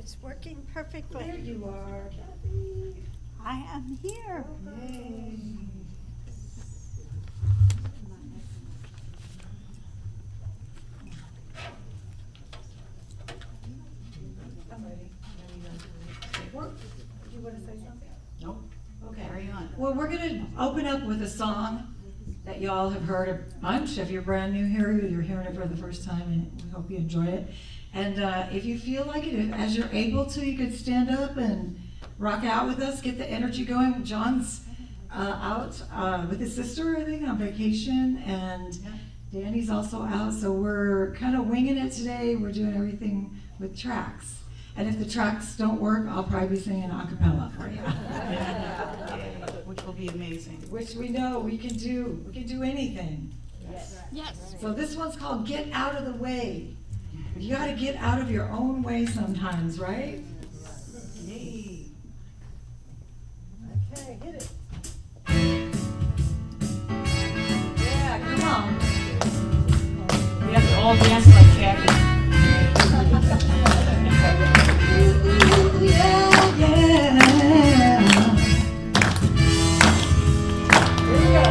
It's working perfectly. There you are, Kathy. I am here. Yay. I'm ready. Do you want to say something? Nope. Okay. Carry on. Well, we're going to open up with a song that y'all have heard a bunch. If you're brand new here, you're hearing it for the first time, and we hope you enjoy it. And if you feel like it, as you're able to, you could stand up and rock out with us, get the energy going. John's out with his sister, I think, on vacation, and Danny's also out, so we're kind of winging it today. We're doing everything with tracks. And if the tracks don't work, I'll probably be singing a cappella for you. Which will be amazing. Which we know we can do. We can do anything. Yes. So this one's called Get Out of the Way. You got to get out of your own way sometimes, right? Yay. Okay, hit it. Yeah, come on. We have to all dance like Kathy. Ooh, yeah, yeah. Here we go.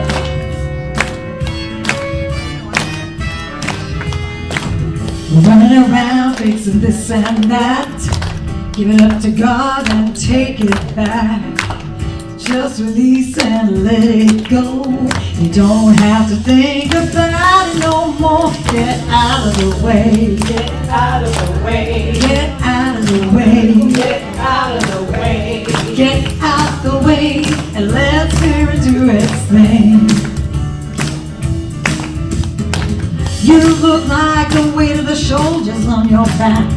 Running around fixing this and that. Give it up to God and take it back. Just release and let it go. You don't have to think about it no more. Get out of the way. Get out of the way. Get out of the way. Get out of the way. Get out the way and let spirit do its thing. You look like the weight of the shoulders on your back.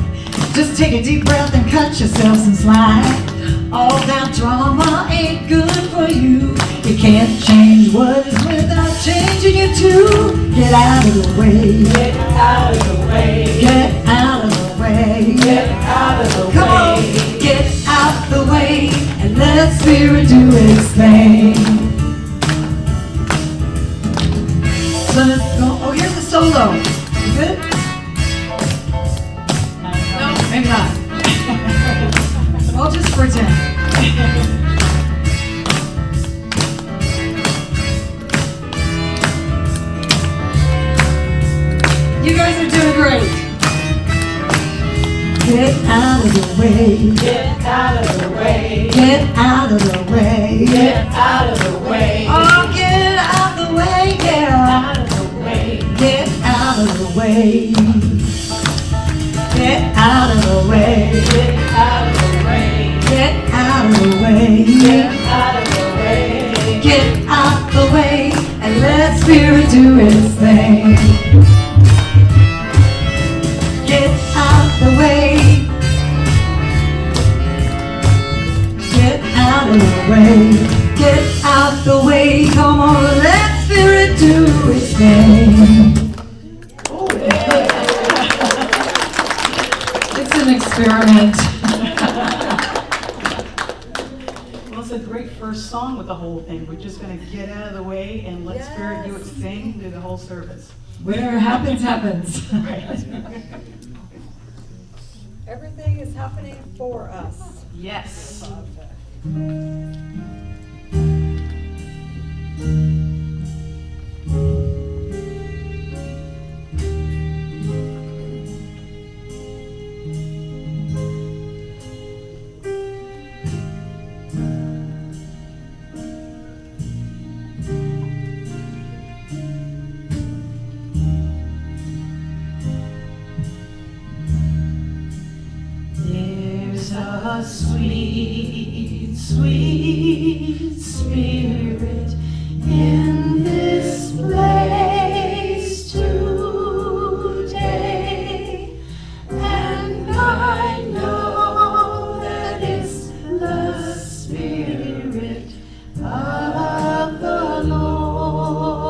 Just take a deep breath and cut yourself some slack. All that drama ain't good for you. You can't change what is without changing you too. Get out of the way. Get out of the way. Get out of the way. Get out of the way. Come on, get out the way and let spirit do its thing. So let's go. Oh, here's the solo. You good? No, maybe not. I'll just pretend. You guys are doing great. Get out of the way. Get out of the way. Get out of the way. Get out of the way. Oh, get out of the way, Get yeah. out of the way. Get out of the way. Get out of the way. Get out of the way. Get out of the way. Get out of the way. Get out the way and let spirit do its thing. Get out the way. Get out of the way. Get out the way. Come on, let spirit do its thing. It's an experiment. Well, it's a great first song with the whole thing. We're just going to get out of the way and let Spirit do its thing through the whole service. Whatever happens, happens. Everything is happening for us. Yes. There's a sweet, sweet spirit in this place today, and I know that it's the Spirit of the Lord.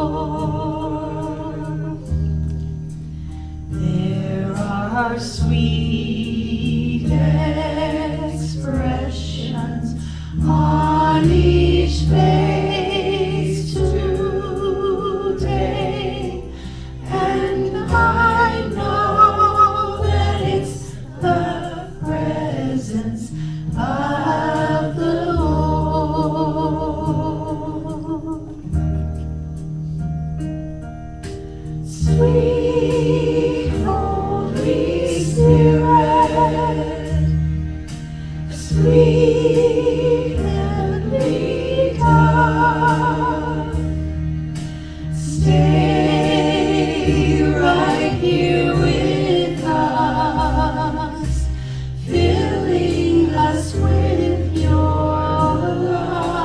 There are sweet expressions on each face too. sweet heavenly dove, stay right here with us, filling us with your love.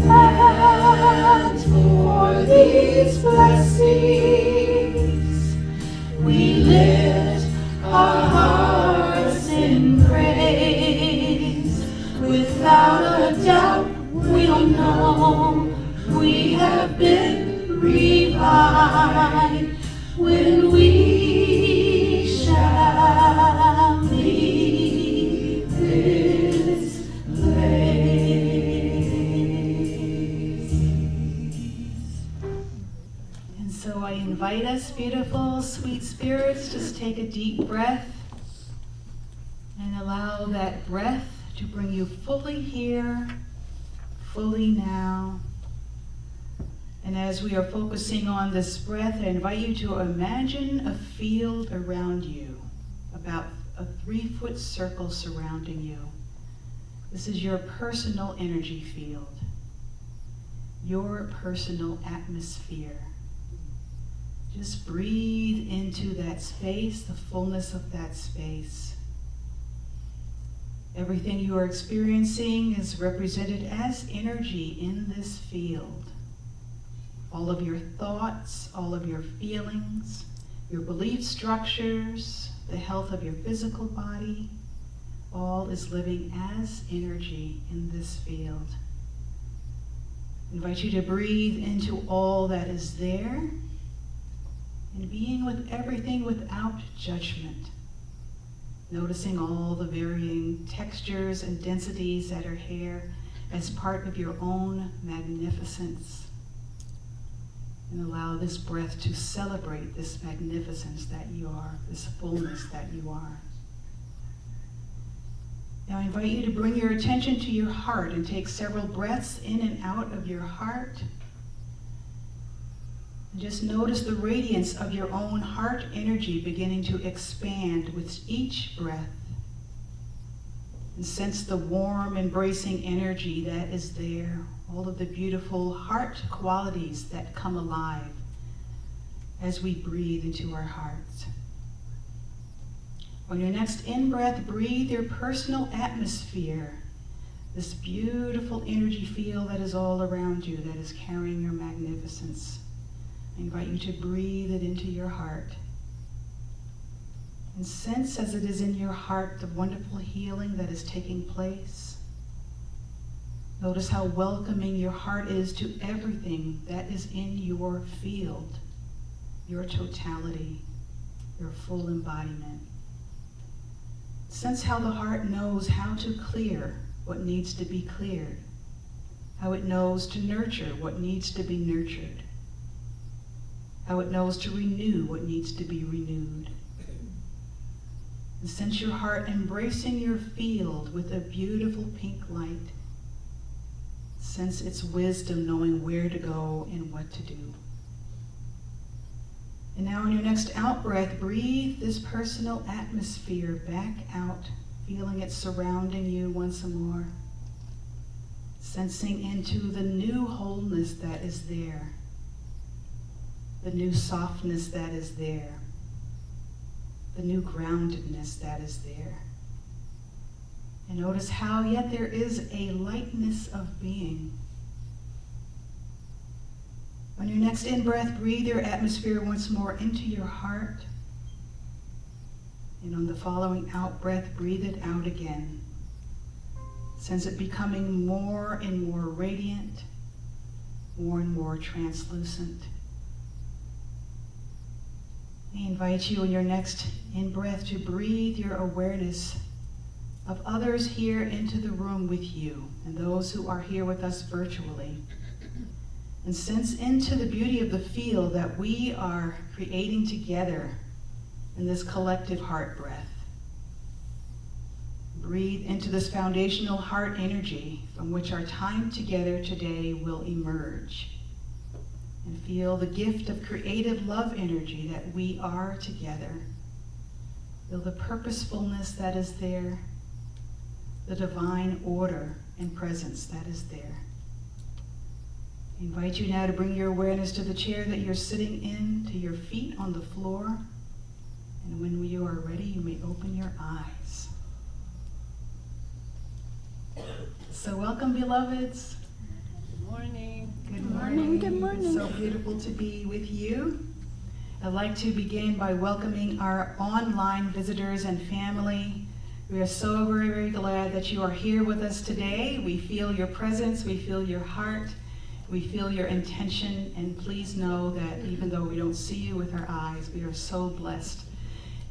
And for these blessings, we lift our hearts in praise. Without a doubt, we'll know we have been revived when we shall leave this place. And so I invite us, beautiful, sweet spirits, just take a deep breath and allow that breath to bring you fully here, fully now. And as we are focusing on this breath, I invite you to imagine a field around you, about a 3-foot circle surrounding you. This is your personal energy field, your personal atmosphere. Just breathe into that space, the fullness of that space. Everything you are experiencing is represented as energy in this field. All of your thoughts, all of your feelings, your belief structures, the health of your physical body, all is living as energy in this field. I invite you to breathe into all that is there and being with everything without judgment. Noticing all the varying textures and densities that are here as part of your own magnificence. And allow this breath to celebrate this magnificence that you are, this fullness that you are. Now I invite you to bring your attention to your heart and take several breaths in and out of your heart. And just notice the radiance of your own heart energy beginning to expand with each breath. And sense the warm, embracing energy that is there. All of the beautiful heart qualities that come alive as we breathe into our hearts. On your next in-breath, breathe your personal atmosphere, this beautiful energy field that is all around you, that is carrying your magnificence. I invite you to breathe it into your heart. And sense as it is in your heart the wonderful healing that is taking place. Notice how welcoming your heart is to everything that is in your field, your totality, your full embodiment. Sense how the heart knows how to clear what needs to be cleared, how it knows to nurture what needs to be nurtured, how it knows to renew what needs to be renewed. And sense your heart embracing your field with a beautiful pink light. Sense its wisdom, knowing where to go and what to do. And now on your next out-breath, breathe this personal atmosphere back out, feeling it surrounding you once more. Sensing into the new wholeness that is there, the new softness that is there, the new groundedness that is there. And notice how yet there is a lightness of being. On your next in-breath, breathe your atmosphere once more into your heart. And on the following out-breath, breathe it out again. Sense it becoming more and more radiant, more and more translucent. I invite you on your next in-breath to breathe your awareness of others here into the room with you and those who are here with us virtually. And sense into the beauty of the field that we are creating together in this collective heart breath. Breathe into this foundational heart energy from which our time together today will emerge. And feel the gift of creative love energy that we are together. Feel the purposefulness that is there, the divine order and presence that is there. I invite you now to bring your awareness to the chair that you're sitting in, to your feet on the floor, and when you are ready, you may open your eyes. So welcome, beloveds. Good morning. Good morning. Good morning. It's so beautiful to be with you. I'd like to begin by welcoming our online visitors and family. We are so very, very glad that you are here with us today. We feel your presence, we feel your heart, we feel your intention, and please know that even though we don't see you with our eyes, we are so blessed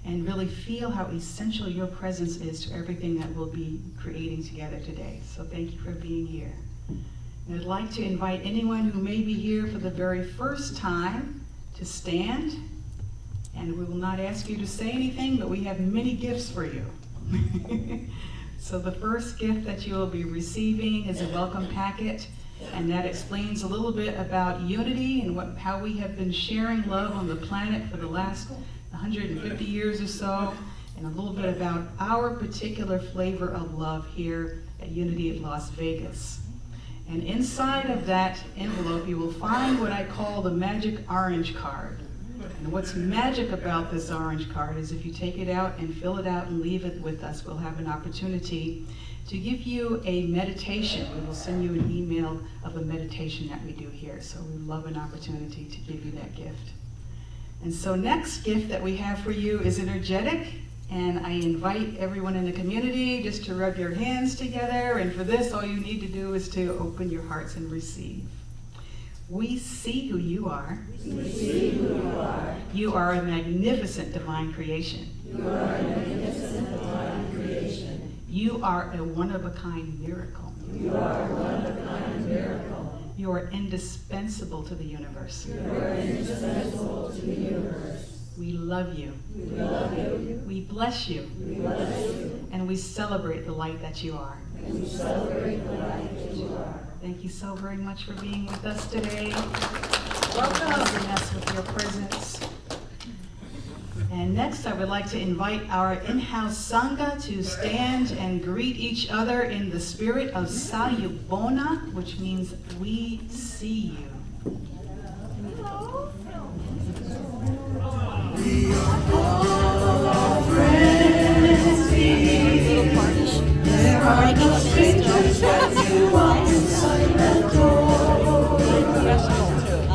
and really feel how essential your presence is to everything that we'll be creating together today. So thank you for being here. And I'd like to invite anyone who may be here for the very first time to stand, and we will not ask you to say anything, but we have many gifts for you. So the first gift that you will be receiving is a welcome packet, and that explains a little bit about unity and how we have been sharing love on the planet for the last 150 years or so, and a little bit about our particular flavor of love here at Unity of Las Vegas. And inside of that envelope, you will find what I call the magic orange card. And what's magic about this orange card is if you take it out and fill it out and leave it with us, we'll have an opportunity to give you a meditation. We will send you an email of a meditation that we do here. So we love an opportunity to give you that gift. And so next gift that we have for you is energetic. And I invite everyone in the community just to rub your hands together. And for this, all you need to do is to open your hearts and receive. We see who you are. We see who you are. You are a magnificent divine creation. You are a magnificent divine creation. You are a one-of-a-kind miracle. You are a one-of-a-kind miracle. You are indispensable to the universe. You are indispensable to the universe. We love you. We love you. We bless you. We bless you. And we celebrate the light that you are. And we celebrate the light that you are. Thank you so very much for being with us today. Welcome. Blessing us with your presence. And next, I would like to invite our in-house Sangha to stand and greet each other in the spirit of Sayubona, which means we see you. We are all friends here. There are no strangers when you walk inside that door.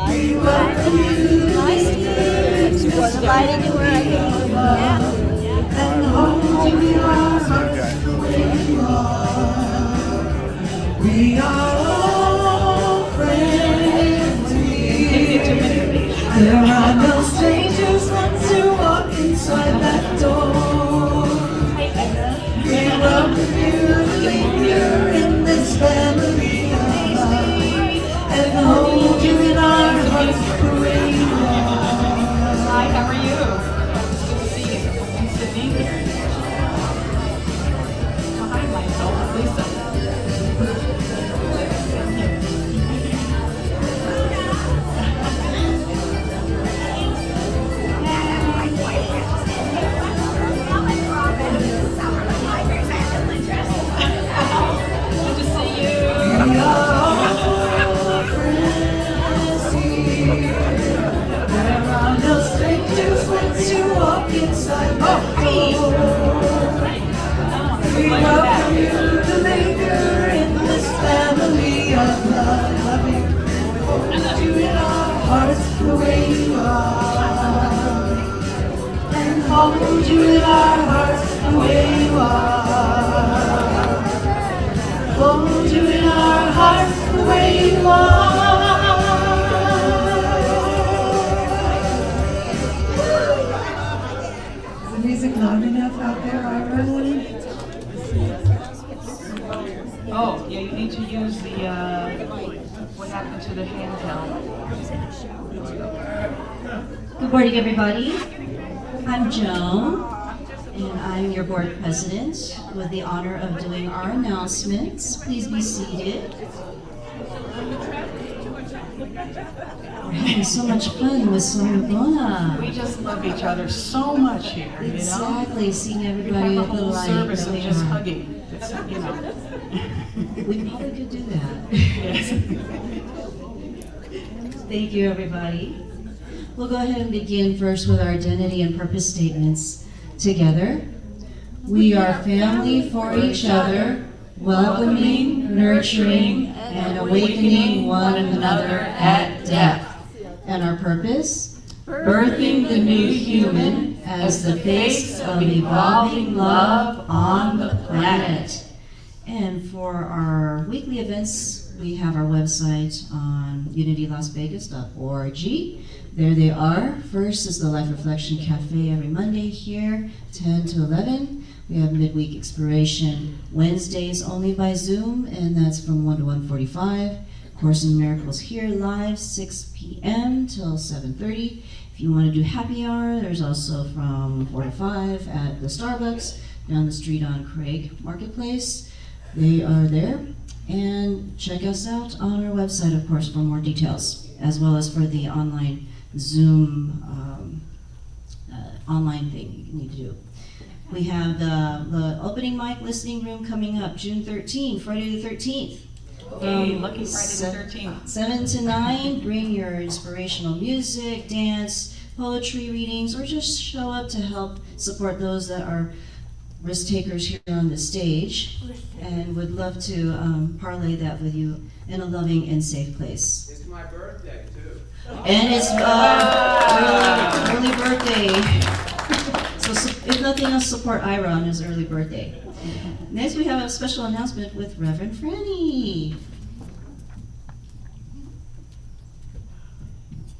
We welcome you. Was inviting you where I came. Yeah. And hold you in our hearts the way you are. We are all friends here. There are no strangers once you walk inside that door. We welcome you to linger in this family of love and hold you in our hearts the way you are. Hi, how are you? Good to see you. Thanks for being here. Well, hi, Michael. Lisa. Good to see you. We are all friends here. There are no strangers once you walk inside that door. We welcome you to linger in this family of love. Love you. Hold you in our hearts the way you are. And hold you in our hearts the way you are. Hold you in our hearts the way you are. Is the music loud enough out there, Ira? Oh, yeah, you need to use the, what happened to the handheld? Good morning, everybody. I'm Joan, and I'm your board president with the honor of doing our announcements. Please be seated. We're having so much fun with Sorbona. We just love each other so much here, you know? Exactly, seeing We everybody have a at the whole light. service of really just are. hugging. It's, you know. We probably could do that. Yes. Thank you, everybody. We'll go ahead and begin first with our identity and purpose statements together. We are family for each other, welcoming, nurturing, and awakening one another at death. And our purpose? Birthing the new human as the face of evolving love on the planet. And for our weekly events, we have our website on unitylasvegas.org. There they are. First is the Life Reflection Cafe every Monday here, 10 to 11. We have midweek exploration Wednesdays only by Zoom, and that's from 1 to 1:45. Course in Miracles here live, 6 p.m. till 7:30. If you want to do happy hour, there's also from 4 to 5 at the Starbucks down the street on Craig Marketplace. They are there. And check us out on our website, of course, for more details, as well as for the online Zoom online thing you need to do. We have the opening mic listening room coming up June 13th, Friday the 13th. Hey, lucky Friday the 13th. 7 to 9, bring your inspirational music, dance, poetry readings, or just show up to help support those that are risk takers here on the stage, and would love to parlay that with you in a loving and safe place. It's my birthday, too. And it's early birthday. So if nothing else, support Ira on his early birthday. Next, we have a special announcement with Reverend Franny.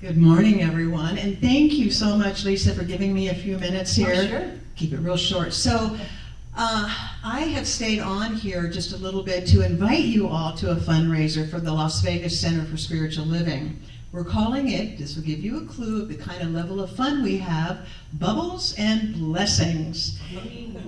Good morning, everyone, and thank you so much, Lisa, for giving me a few minutes here. Oh, sure. Keep it real short. So, I have stayed on here just a little bit to invite you all to a fundraiser for the Las Vegas Center for Spiritual Living. We're calling it, this will give you a clue of the kind of level of fun we have, Bubbles and Blessings.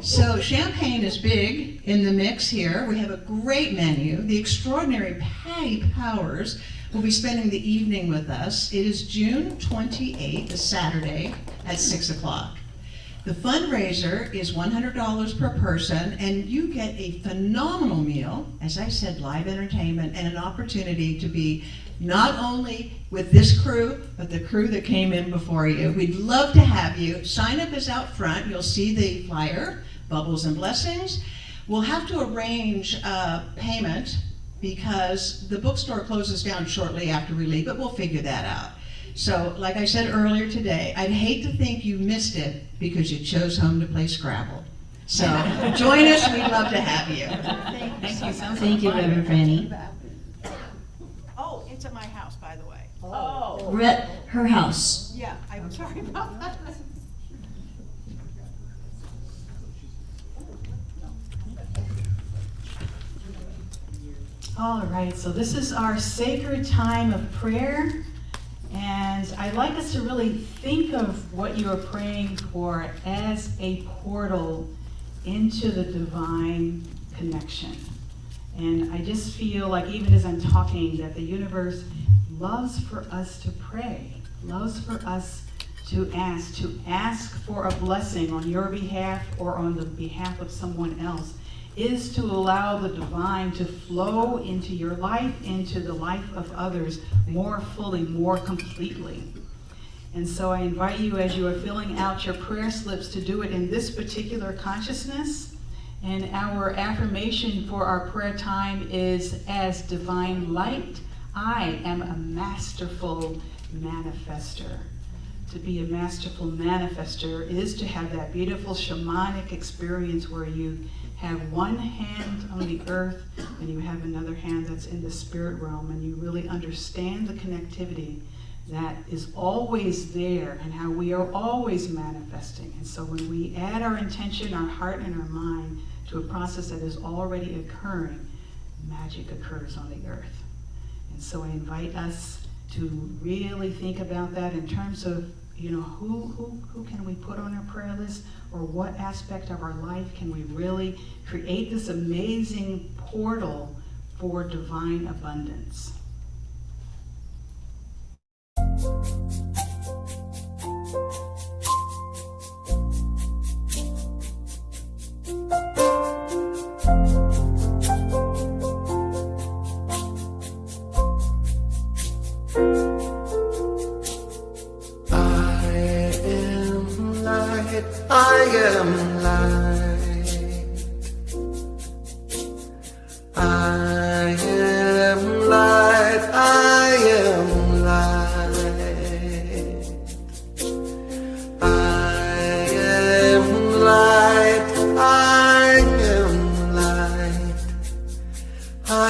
So champagne is big in the mix here. We have a great menu. The extraordinary Patty Powers will be spending the evening with us. It is June 28th, a Saturday, at 6 o'clock. The fundraiser is $100 per person, and you get a phenomenal meal, as I said, live entertainment, and an opportunity to be not only with this crew, but the crew that came in before you. We'd love to have you. Sign up is out front. You'll see the flyer, Bubbles and Blessings. We'll have to arrange payment because the bookstore closes down shortly after we leave, but we'll figure that out. So, like I said earlier today, I'd hate to think you missed it because you chose home to play Scrabble. So, join us. We'd love to have you. Thank you. Sounds Thank you, like fun. Reverend Franny. Oh, it's at my house, by the way. We're at her house. Yeah, I'm sorry about that. All right, so this is our sacred time of prayer, and I'd like us to really think of what you are praying for as a portal into the divine connection. And I just feel like even as I'm talking that the universe loves for us to pray, loves for us to ask for a blessing on your behalf or on the behalf of someone else, is to allow the divine to flow into your life, into the life of others more fully, more completely. And so I invite you, as you are filling out your prayer slips, to do it in this particular consciousness. And our affirmation for our prayer time is, as divine light, I am a masterful manifester. To be a masterful manifester is to have that beautiful shamanic experience where you have one hand on the earth and you have another hand that's in the spirit realm, and you really understand the connectivity that is always there and how we are always manifesting. And so when we add our intention, our heart, and our mind to a process that is already occurring, magic occurs on the earth. And so I invite us to really think about that in terms of, who can we put on our prayer list, or what aspect of our life can we really create this amazing portal for divine abundance.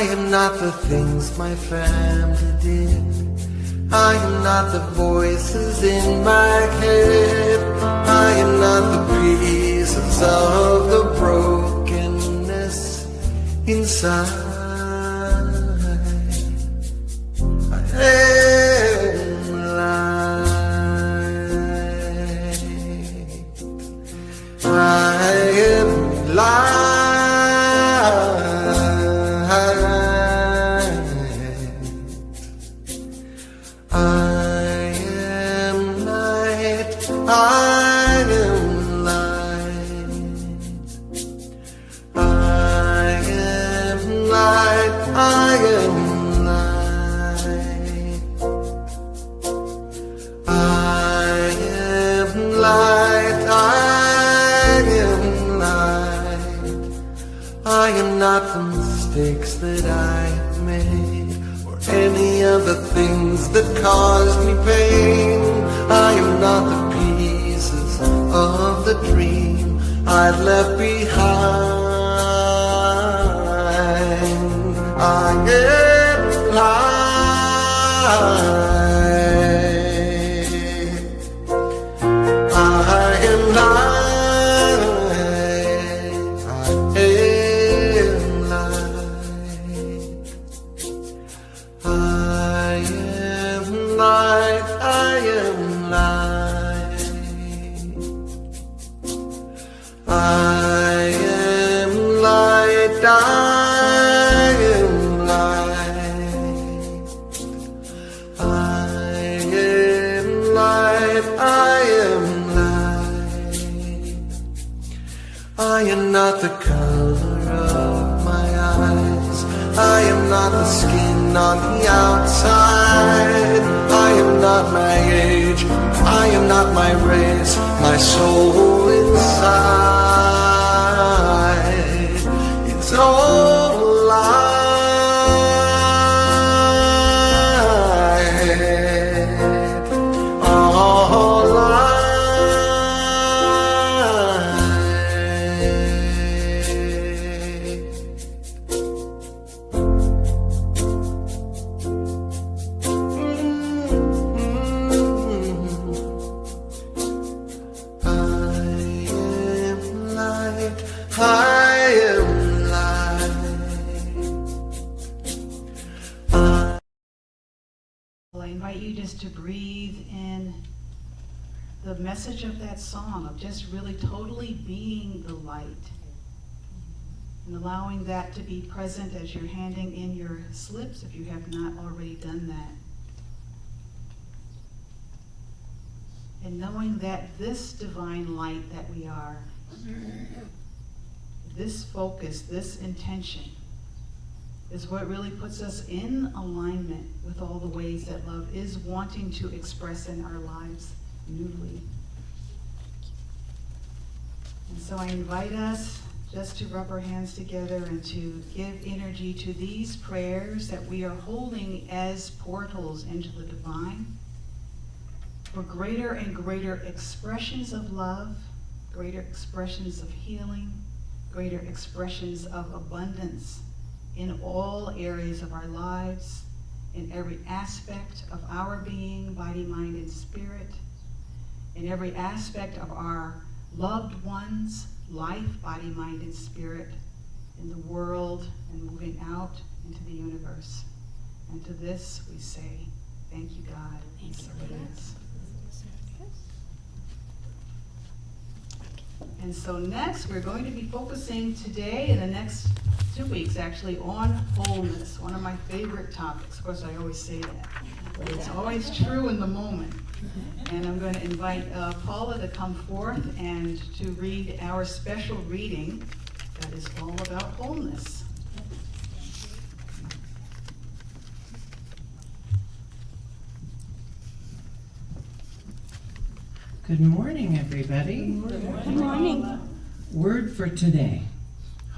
I am not the things my family did. I am not the voices in my head. I am not the pieces of the brokenness inside. I am light. I am light. I am not the mistakes that I have made, or any of the things that caused me pain. I am not the pieces of the dream I've left behind. I am light. I am light. I am not the color of my eyes. I am not the skin on the outside. I am not my age. I am not my race. My soul inside is all light. All light. To breathe in the message of that song, of just really totally being the light, and allowing that to be present as you're handing in your slips, if you have not already done that. And knowing that this divine light that we are, this focus, this intention, is what really puts us in alignment with all the ways that love is wanting to express in our lives newly. And so I invite us just to rub our hands together and to give energy to these prayers that we are holding as portals into the divine, for greater and greater expressions of love, greater expressions of healing, greater expressions of abundance in all areas of our lives, in every aspect of our being, body, mind, and spirit, in every aspect of our loved ones' life, body, mind, and spirit, in the world, and moving out into the universe. And to this we say, thank you, God. And so it is. And so next, we're going to be focusing today, in the next 2 weeks actually, on wholeness, one of my favorite topics. Of course, I always say that, but it's always true in the moment. And I'm going to invite Paula to come forth and to read our special reading that is all about wholeness. Good morning, everybody. Good morning. Word for today,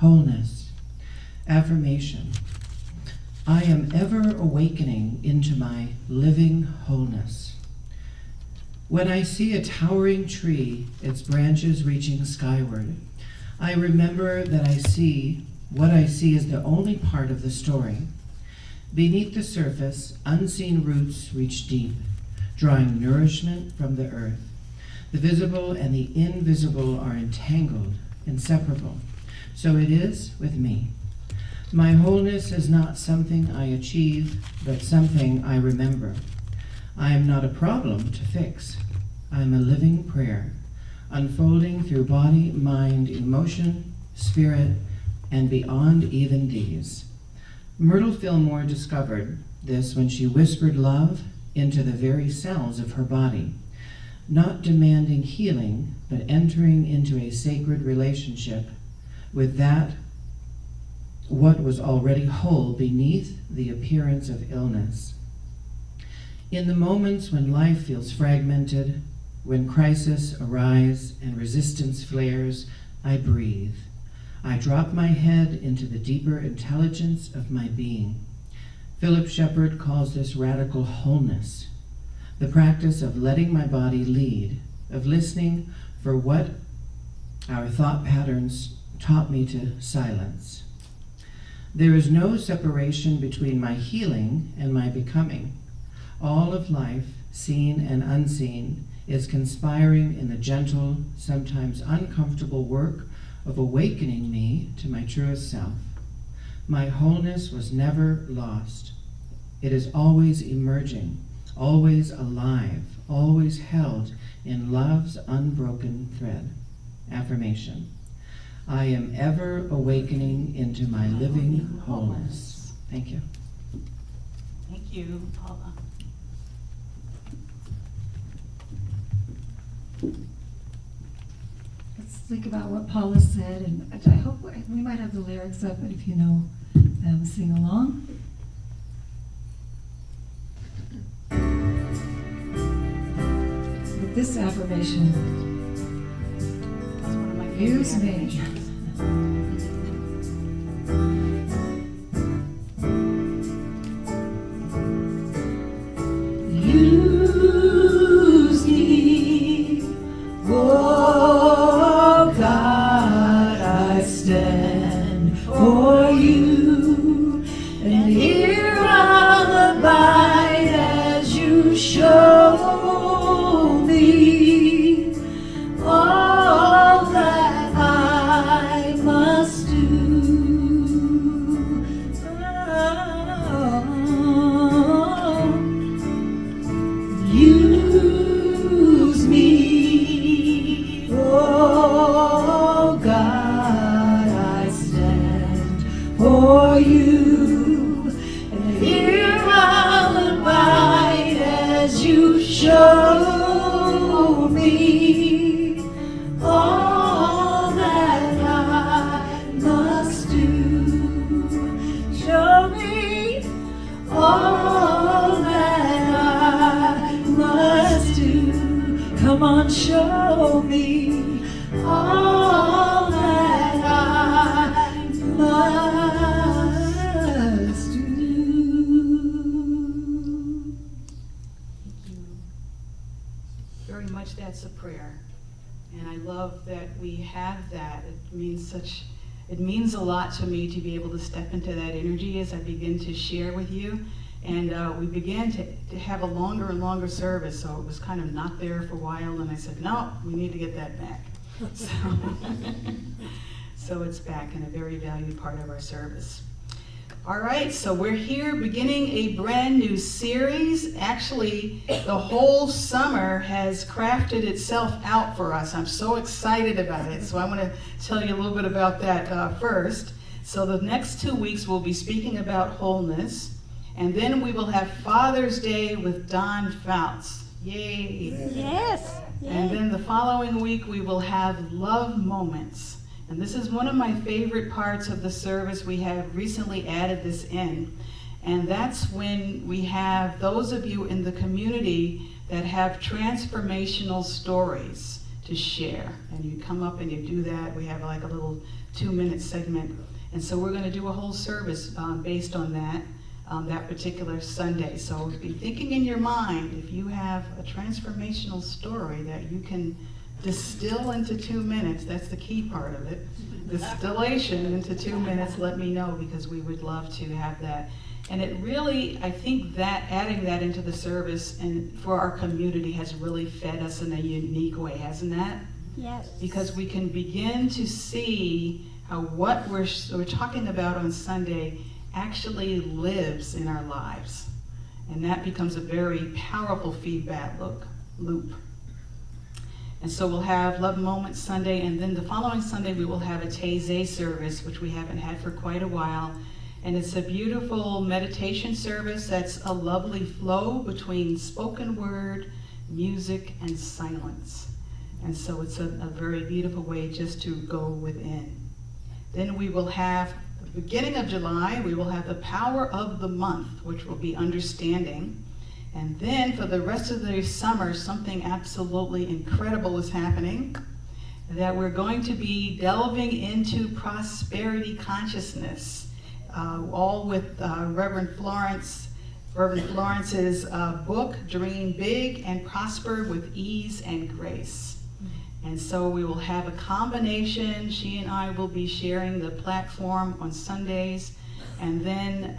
wholeness. Affirmation. I am ever awakening into my living wholeness. When I see a towering tree, its branches reaching skyward, I remember that I see What I see is the only part of the story. Beneath the surface, unseen roots reach deep, drawing nourishment from the earth. The visible and the invisible are entangled, inseparable. So it is with me. My wholeness is not something I achieve, but something I remember. I am not a problem to fix. I am a living prayer, unfolding through body, mind, emotion, spirit, and beyond even these. Myrtle Fillmore discovered this when she whispered love into the very cells of her body, not demanding healing, but entering into a sacred relationship with that what was already whole beneath the appearance of illness. In the moments when life feels fragmented, when crises arise and resistance flares, I breathe. I drop my head into the deeper intelligence of my being. Phillip Shepherd calls this radical wholeness, the practice of letting my body lead, of listening for what our thought patterns taught me to silence. There is no separation between my healing and my becoming. All of life, seen and unseen, is conspiring in the gentle, sometimes uncomfortable work of awakening me to my truest self. My wholeness was never lost. It is always emerging, always alive, always held in love's unbroken thread. Affirmation. I am ever awakening into my living wholeness. Thank you. Thank you, Paula. Let's think about what Paula said, and I hope we might have the lyrics up, but if you know them, sing along. With this affirmation, That's one of my favorite use me. affirmations. Use me, oh God, I stand for you, and here I'll abide as you show me all that I must do. Use me, oh God, I stand for you, and here I'll abide as you show me all that I must do. Show me all that I must do. Come on, show me all that I must do. Thank you. Very much that's a prayer. And I love that we have that. It means a lot to me to be able to step into that energy as I begin to share with you. And we began to have a longer and longer service, so it was kind of not there for a while, and I said, no, we need to get that back. So it's back and a very valued part of our service. All right, so we're here beginning a brand new series. Actually, the whole summer has crafted itself out for us. I'm so excited about it. So I want to tell you a little bit about that first. So the next 2 weeks we'll be speaking about wholeness. And then we will have Father's Day with Don Fouts. Yay! Yes. And then the following week we will have Love Moments. And this is one of my favorite parts of the service. We have recently added this in. And that's when we have those of you in the community that have transformational stories to share. And you come up and you do that. We have like a little 2-minute segment. And so we're going to do a whole service based on that particular Sunday. So be thinking in your mind, if you have a transformational story that you can distill into 2 minutes, that's the key part of it, distillation into 2 minutes, let me know, because we would love to have that. And it really, I think that adding that into the service and for our community has really fed us in a unique way, hasn't that? Yes. Because we can begin to see how what we're talking about on Sunday actually lives in our lives. And that becomes a very powerful feedback loop. And so we'll have Love Moments Sunday, and then the following Sunday we will have a Taizé service, which we haven't had for quite a while. And it's a beautiful meditation service that's a lovely flow between spoken word, music, and silence. And so it's a very beautiful way just to go within. Then we will have, the beginning of July, we will have the Power of the Month, which will be understanding. And then for the rest of the summer, something absolutely incredible is happening, that we're going to be delving into prosperity consciousness, all with Reverend Florence's book, Dream Big and Prosper with Ease and Grace. And so we will have a combination. She and I will be sharing the platform on Sundays, and then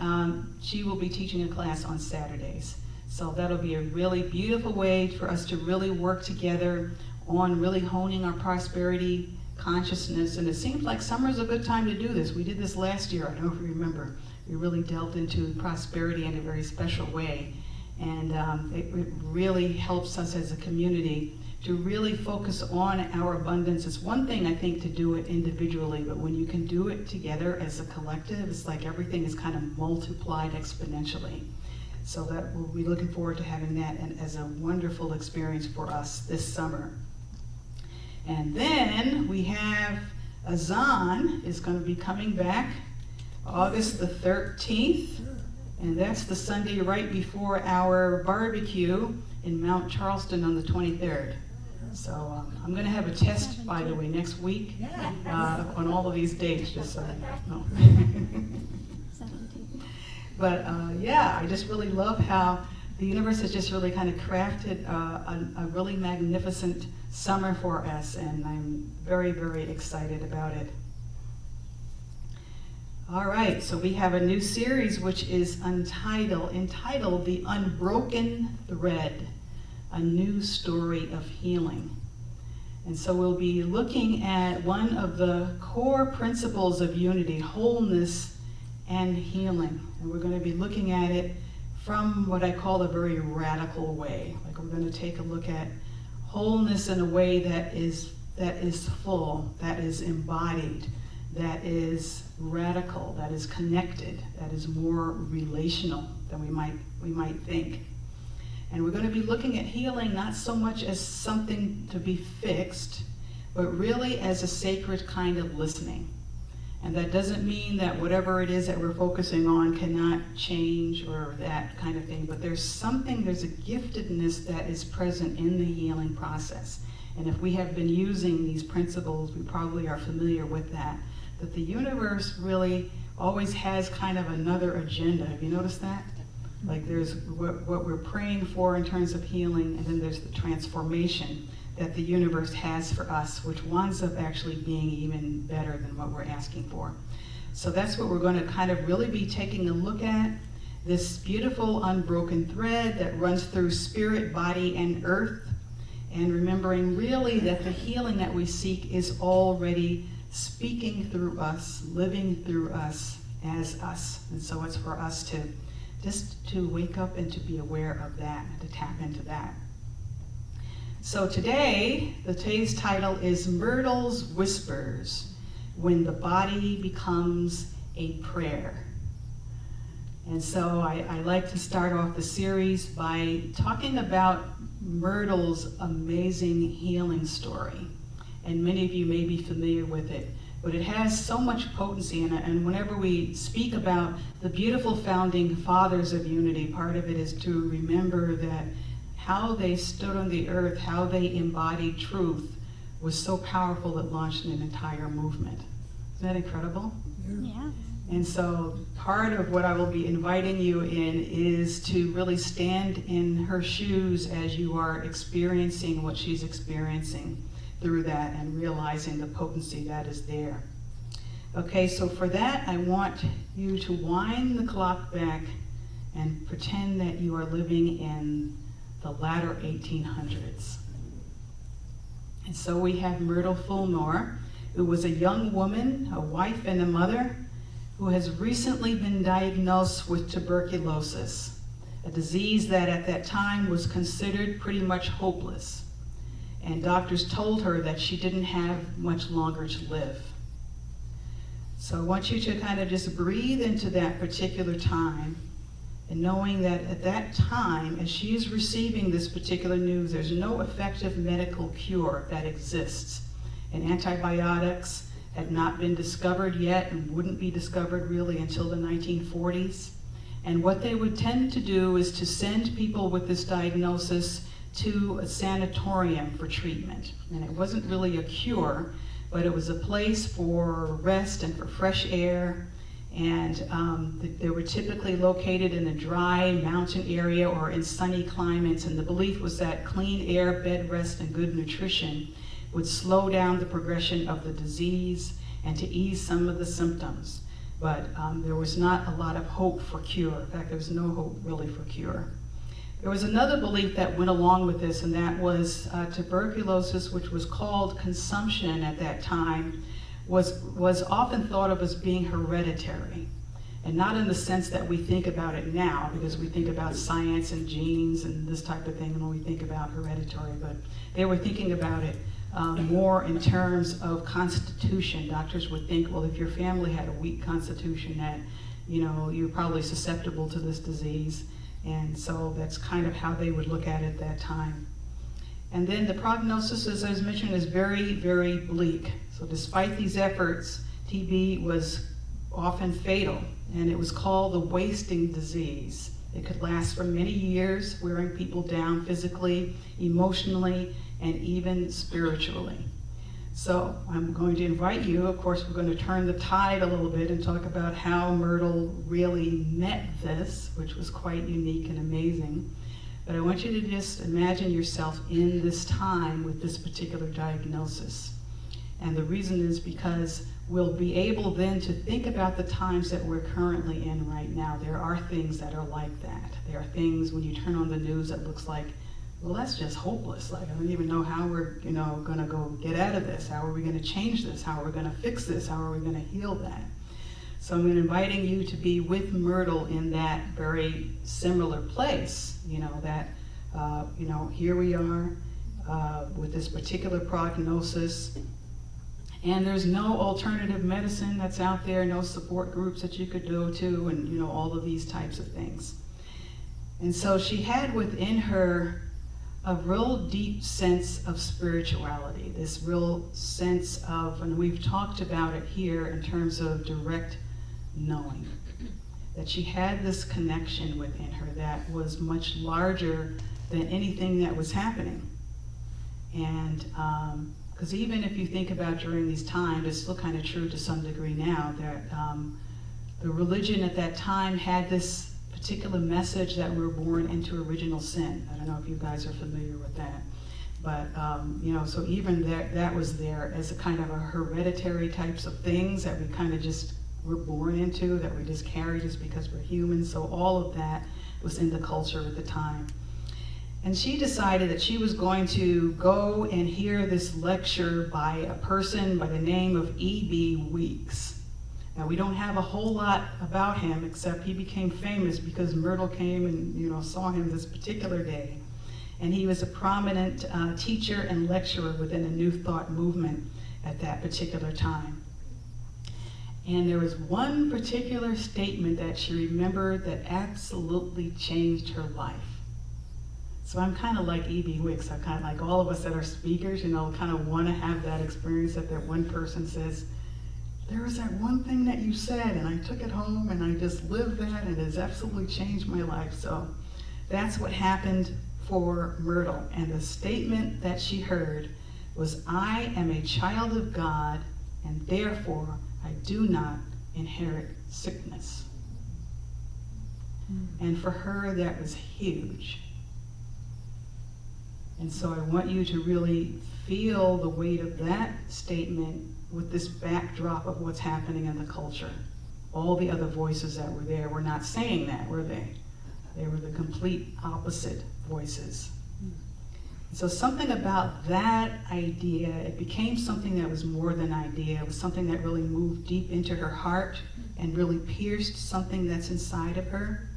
she will be teaching a class on Saturdays. So that'll be a really beautiful way for us to really work together on really honing our prosperity consciousness. And it seems like summer's a good time to do this. We did this last year, I don't know if you remember. We really delved into prosperity in a very special way. And it really helps us as a community to really focus on our abundance. It's one thing, I think, to do it individually, but when you can do it together as a collective, it's like everything is kind of multiplied exponentially. So that we'll be looking forward to having that as a wonderful experience for us this summer. And then we have Azan is going to be coming back August the 13th, and that's the Sunday right before our barbecue in Mount Charleston on the 23rd. So I'm going to have a test, by the way, next week on all of these dates, just so you know. But yeah, I just really love how the universe has just really kind of crafted a really magnificent summer for us, and I'm very, very excited about it. All right, so we have a new series which is entitled The Unbroken Thread, a new story of healing. And so we'll be looking at one of the core principles of unity, wholeness and healing. And we're going to be looking at it from what I call a very radical way. Like we're going to take a look at wholeness in a way that is full, that is embodied, that is radical, that is connected, that is more relational than we might think. And we're going to be looking at healing not so much as something to be fixed, but really as a sacred kind of listening. And that doesn't mean that whatever it is that we're focusing on cannot change or that kind of thing, but there's a giftedness that is present in the healing process. And if we have been using these principles, we probably are familiar with that the universe really always has kind of another agenda. Have you noticed that? Like there's what we're praying for in terms of healing, and then there's the transformation that the universe has for us, which winds up actually being even better than what we're asking for. So that's what we're going to kind of really be taking a look at, this beautiful unbroken thread that runs through spirit, body, and earth, and remembering really that the healing that we seek is already speaking through us, living through us as us. And so it's for us to just to wake up and to be aware of that, and to tap into that. So today's title is Myrtle's Whispers, When the Body Becomes a Prayer. And so I like to start off the series by talking about Myrtle's amazing healing story. And many of you may be familiar with it, but it has so much potency in it. And whenever we speak about the beautiful founding fathers of unity, part of it is to remember that how they stood on the earth, how they embodied truth, was so powerful it launched an entire movement. Isn't that incredible? Yeah. And so part of what I will be inviting you in is to really stand in her shoes as you are experiencing what she's experiencing through that, and realizing the potency that is there. Okay, so for that, I want you to wind the clock back and pretend that you are living in the latter 1800s. And so we have Myrtle Fillmore, who was a young woman, a wife and a mother, who has recently been diagnosed with tuberculosis, a disease that at that time was considered pretty much hopeless. And doctors told her that she didn't have much longer to live. So I want you to kind of just breathe into that particular time, and knowing that at that time, as she is receiving this particular news, there's no effective medical cure that exists. And antibiotics had not been discovered yet and wouldn't be discovered really until the 1940s. And what they would tend to do is to send people with this diagnosis to a sanatorium for treatment. And it wasn't really a cure, but it was a place for rest and for fresh air. And they were typically located in a dry mountain area or in sunny climates. And the belief was that clean air, bed rest, and good nutrition would slow down the progression of the disease and to ease some of the symptoms. But there was not a lot of hope for cure. In fact, there was no hope really for cure. There was another belief that went along with this, and that was tuberculosis, which was called consumption at that time, was often thought of as being hereditary. And not in the sense that we think about it now, because we think about science and genes and this type of thing when we think about hereditary, but they were thinking about it more in terms of constitution. Doctors would think, well, if your family had a weak constitution, that you're probably susceptible to this disease. And so that's kind of how they would look at it at that time. And then the prognosis, as I was mentioning, is very, very bleak. So despite these efforts, TB was often fatal, and it was called the wasting disease. It could last for many years, wearing people down physically, emotionally, and even spiritually. So I'm going to invite you, of course, we're going to turn the tide a little bit and talk about how Myrtle really met this, which was quite unique and amazing. But I want you to just imagine yourself in this time with this particular diagnosis. And the reason is because we'll be able then to think about the times that we're currently in right now. There are things that are like that. There are things when you turn on the news that looks like, well, that's just hopeless. Like, I don't even know how we're, going to go get out of this. How are we going to change this? How are we going to fix this? How are we going to heal that? So I'm inviting you to be with Myrtle in that very similar place. Here we are with this particular prognosis. And there's no alternative medicine that's out there, no support groups that you could go to, and all of these types of things. And so she had within her a real deep sense of spirituality, this real sense of, and we've talked about it here in terms of direct knowing, that she had this connection within her that was much larger than anything that was happening. And because even if you think about during these times, it's still kind of true to some degree now, that the religion at that time had this particular message that we're born into original sin. I don't know if you guys are familiar with that. But, so even that was there as a kind of a hereditary types of things that we kind of just were born into, that we just carry just because we're human. So all of that was in the culture at the time. And she decided that she was going to go and hear this lecture by a person by the name of E.B. Weeks. Now, we don't have a whole lot about him, except he became famous because Myrtle came and saw him this particular day. And he was a prominent teacher and lecturer within the New Thought movement at that particular time. And there was one particular statement that she remembered that absolutely changed her life. So I'm kind of like E.B. Wicks. I'm kind of like all of us that are speakers, kind of want to have that experience that one person says, there was that one thing that you said, and I took it home, and I just lived that, and it has absolutely changed my life. So that's what happened for Myrtle. And the statement that she heard was, I am a child of God, and therefore I do not inherit sickness. And for her, that was huge. And so I want you to really feel the weight of that statement with this backdrop of what's happening in the culture. All the other voices that were there were not saying that, were they? They were the complete opposite voices. So something about that idea, it became something that was more than an idea. It was something that really moved deep into her heart and really pierced something that's inside of her.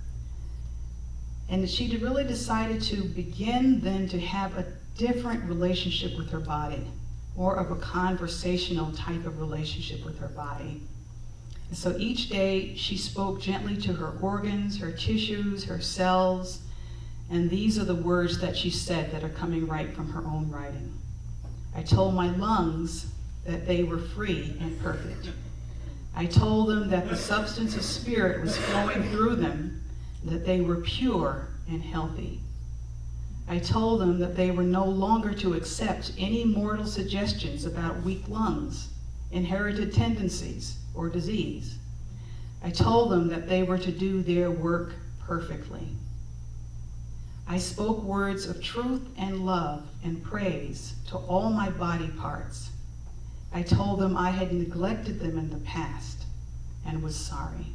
And she really decided to begin then to have a different relationship with her body, more of a conversational type of relationship with her body. And so each day she spoke gently to her organs, her tissues, her cells, and these are the words that she said that are coming right from her own writing. I told my lungs that they were free and perfect. I told them that the substance of spirit was flowing through them, that they were pure and healthy. I told them that they were no longer to accept any mortal suggestions about weak lungs, inherited tendencies, or disease. I told them that they were to do their work perfectly. I spoke words of truth and love and praise to all my body parts. I told them I had neglected them in the past and was sorry.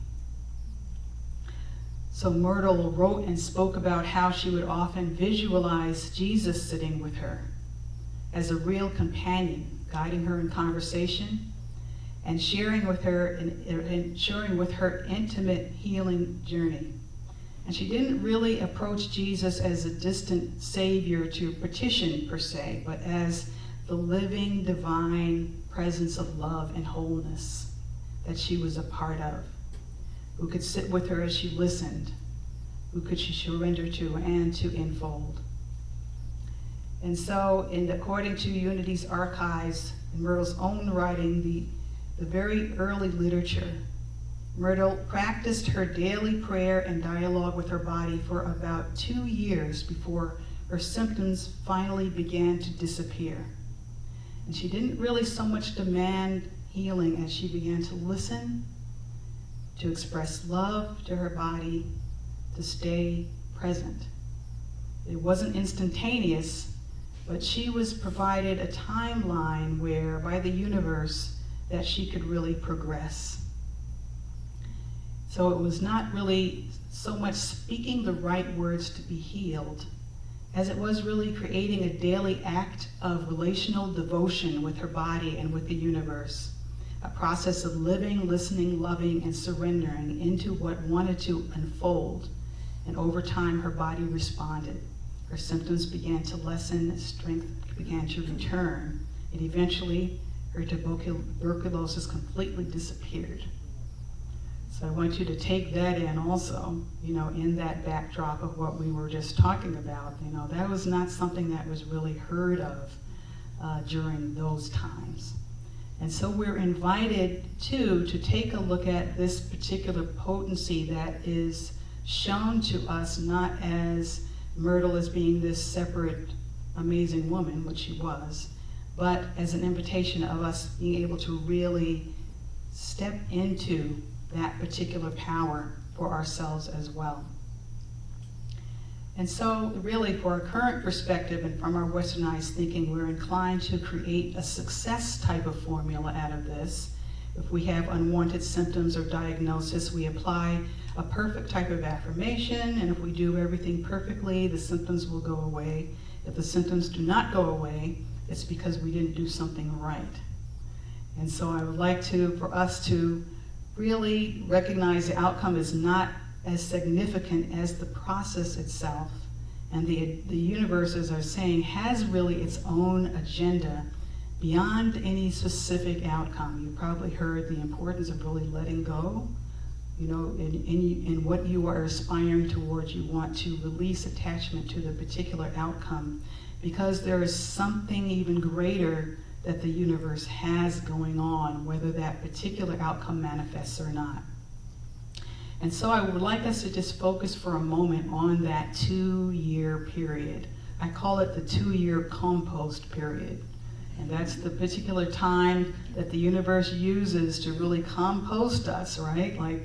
So Myrtle wrote and spoke about how she would often visualize Jesus sitting with her as a real companion, guiding her in conversation and sharing with her intimate healing journey. And she didn't really approach Jesus as a distant savior to petition per se, but as the living divine presence of love and wholeness that she was a part of, who could sit with her as she listened, who could she surrender to and to enfold. And so, according to Unity's archives, in Myrtle's own writing, the very early literature, Myrtle practiced her daily prayer and dialogue with her body for about 2 years before her symptoms finally began to disappear. And she didn't really so much demand healing as she began to listen, to express love to her body, to stay present. It wasn't instantaneous, but she was provided a timeline where, by the universe, that she could really progress. So it was not really so much speaking the right words to be healed, as it was really creating a daily act of relational devotion with her body and with the universe, a process of living, listening, loving, and surrendering into what wanted to unfold. And over time, her body responded. Her symptoms began to lessen, strength began to return, and eventually her tuberculosis completely disappeared. So I want you to take that in also, in that backdrop of what we were just talking about. That was not something that was really heard of during those times. And so we're invited to take a look at this particular potency that is shown to us not as Myrtle as being this separate, amazing woman, which she was, but as an invitation of us being able to really step into that particular power for ourselves as well. And so really, for our current perspective and from our westernized thinking, we're inclined to create a success type of formula out of this. If we have unwanted symptoms or diagnosis, we apply a perfect type of affirmation, and if we do everything perfectly, the symptoms will go away. If the symptoms do not go away, it's because we didn't do something right. And so I would like for us to really recognize the outcome is not as significant as the process itself. And the universe, as I was saying, has really its own agenda beyond any specific outcome. You probably heard the importance of really letting go. In what you are aspiring towards, you want to release attachment to the particular outcome, because there is something even greater that the universe has going on, whether that particular outcome manifests or not. And so I would like us to just focus for a moment on that 2-year period. I call it the 2-year compost period. And that's the particular time that the universe uses to really compost us, right? Like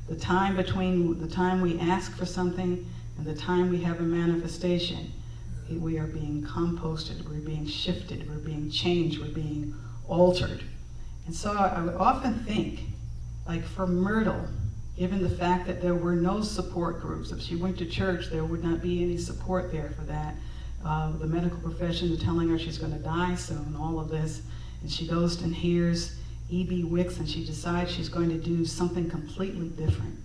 the time between the time we ask for something and the time we have a manifestation. We are being composted, we're being shifted, we're being changed, we're being altered. And so I would often think, like for Myrtle, given the fact that there were no support groups, if she went to church, there would not be any support there for that. The medical profession is telling her she's going to die soon, all of this, and she goes and hears E.B. Wicks and she decides she's going to do something completely different.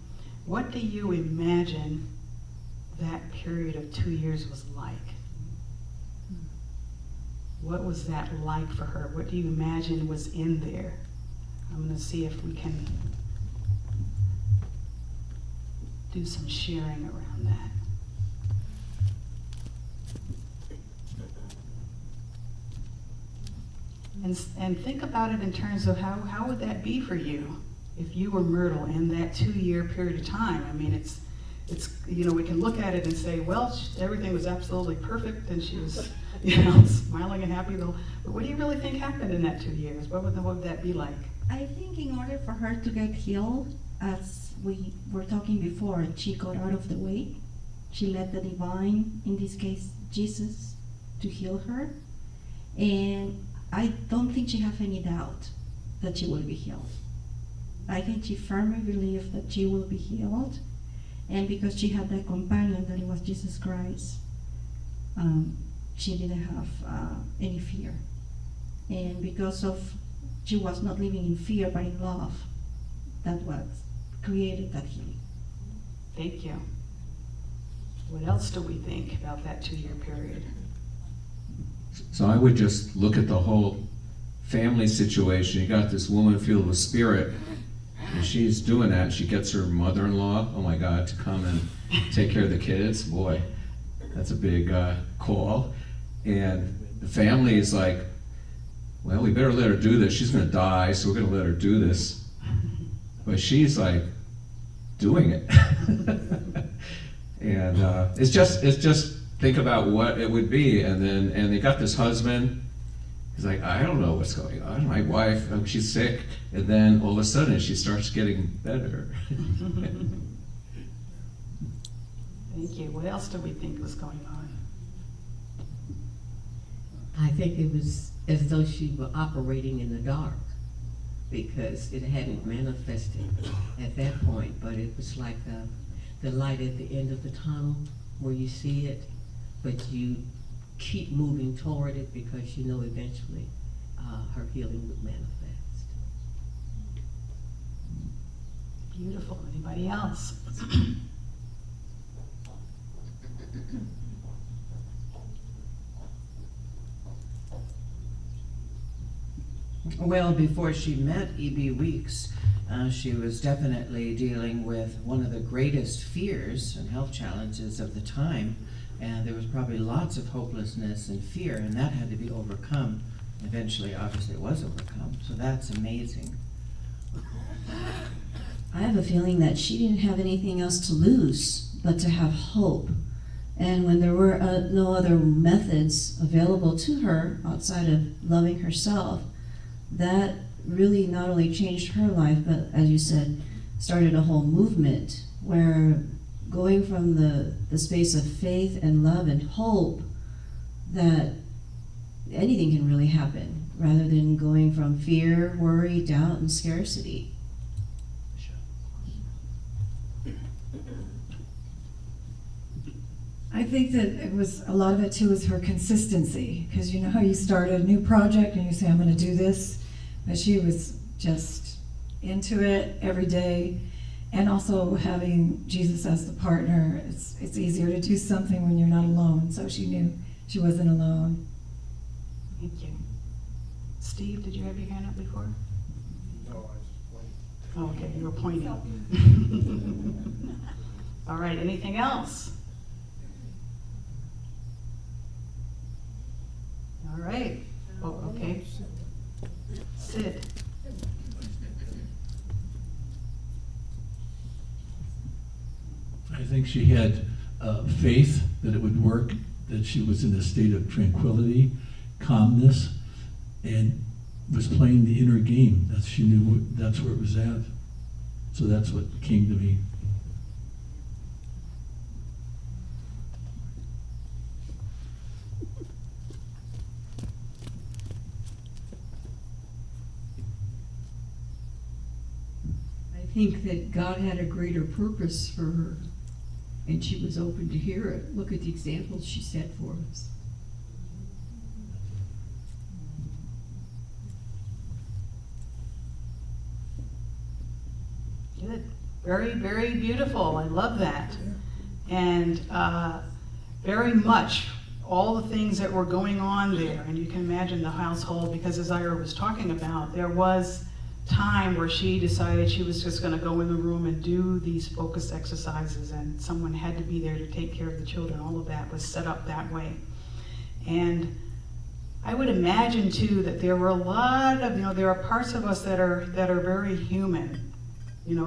What do you imagine that period of 2 years was like? What was that like for her? What do you imagine was in there? I'm going to see if we can do some sharing around that. And think about it in terms of how would that be for you if you were Myrtle in that 2-year period of time? I mean, it's you know, we can look at it and say, well, everything was absolutely perfect and she was, you know, smiling and happy though. But what do you really think happened in that 2 years? What would that be like? I think in order for her to get healed, as we were talking before, she got out of the way. She let the divine, in this case Jesus, to heal her. And I don't think she has any doubt that she will be healed. I think she firmly believed that she will be healed. And because she had that companion that it was Jesus Christ, she didn't have any fear. And because of she was not living in fear but in love, that was created that healing. Thank you. What else do we think about that 2-year period? So I would just look at the whole family situation. You got this woman filled with spirit, and she's doing that. She gets her mother-in-law, oh my God, to come and take care of the kids. Boy, that's a big call. And the family is like, well, we better let her do this. She's going to die, so we're going to let her do this. But she's like doing it. And it's just think about what it would be. And they got this husband. He's like, I don't know what's going on. My wife, she's sick. And then all of a sudden she starts getting better. Thank you. What else do we think was going on? I think it was as though she were operating in the dark because it hadn't manifested at that point, but it was like the light at the end of the tunnel where you see it, but you keep moving toward it because you know eventually her healing would manifest. Beautiful. Anybody else? Well, before she met E.B. Weeks, she was definitely dealing with one of the greatest fears and health challenges of the time, and there was probably lots of hopelessness and fear, and that had to be overcome. Eventually, obviously, it was overcome, so that's amazing. I have a feeling that she didn't have anything else to lose but to have hope. And when there were no other methods available to her outside of loving herself, that really not only changed her life, but as you said, started a whole movement where going from the space of faith and love and hope that anything can really happen, rather than going from fear, worry, doubt, and scarcity. I think that it was, a lot of it too is her consistency, because you know how you start a new project and you say, I'm going to do this, but she was just into it every day, and also having Jesus as the partner, it's easier to do something when you're not alone, so she knew she wasn't alone. Thank you. Steve, did you have your hand up before? No, I was pointing. Oh, okay, you were pointing. All right, anything else? All right. Oh, okay. Sid. I think she had faith that it would work, that she was in a state of tranquility, calmness, and was playing the inner game. She knew that's where it was at. So that's what came to me. think that God had a greater purpose for her, and she was open to hear it. Look at the examples she set for us. Good. Very, very beautiful. I love that. And very much all the things that were going on there, and you can imagine the household, because as Ira was talking about, there was time where she decided she was just going to go in the room and do these focus exercises, and someone had to be there to take care of the children. All of that was set up that way. And I would imagine too that there were a lot of, there are parts of us that are very human,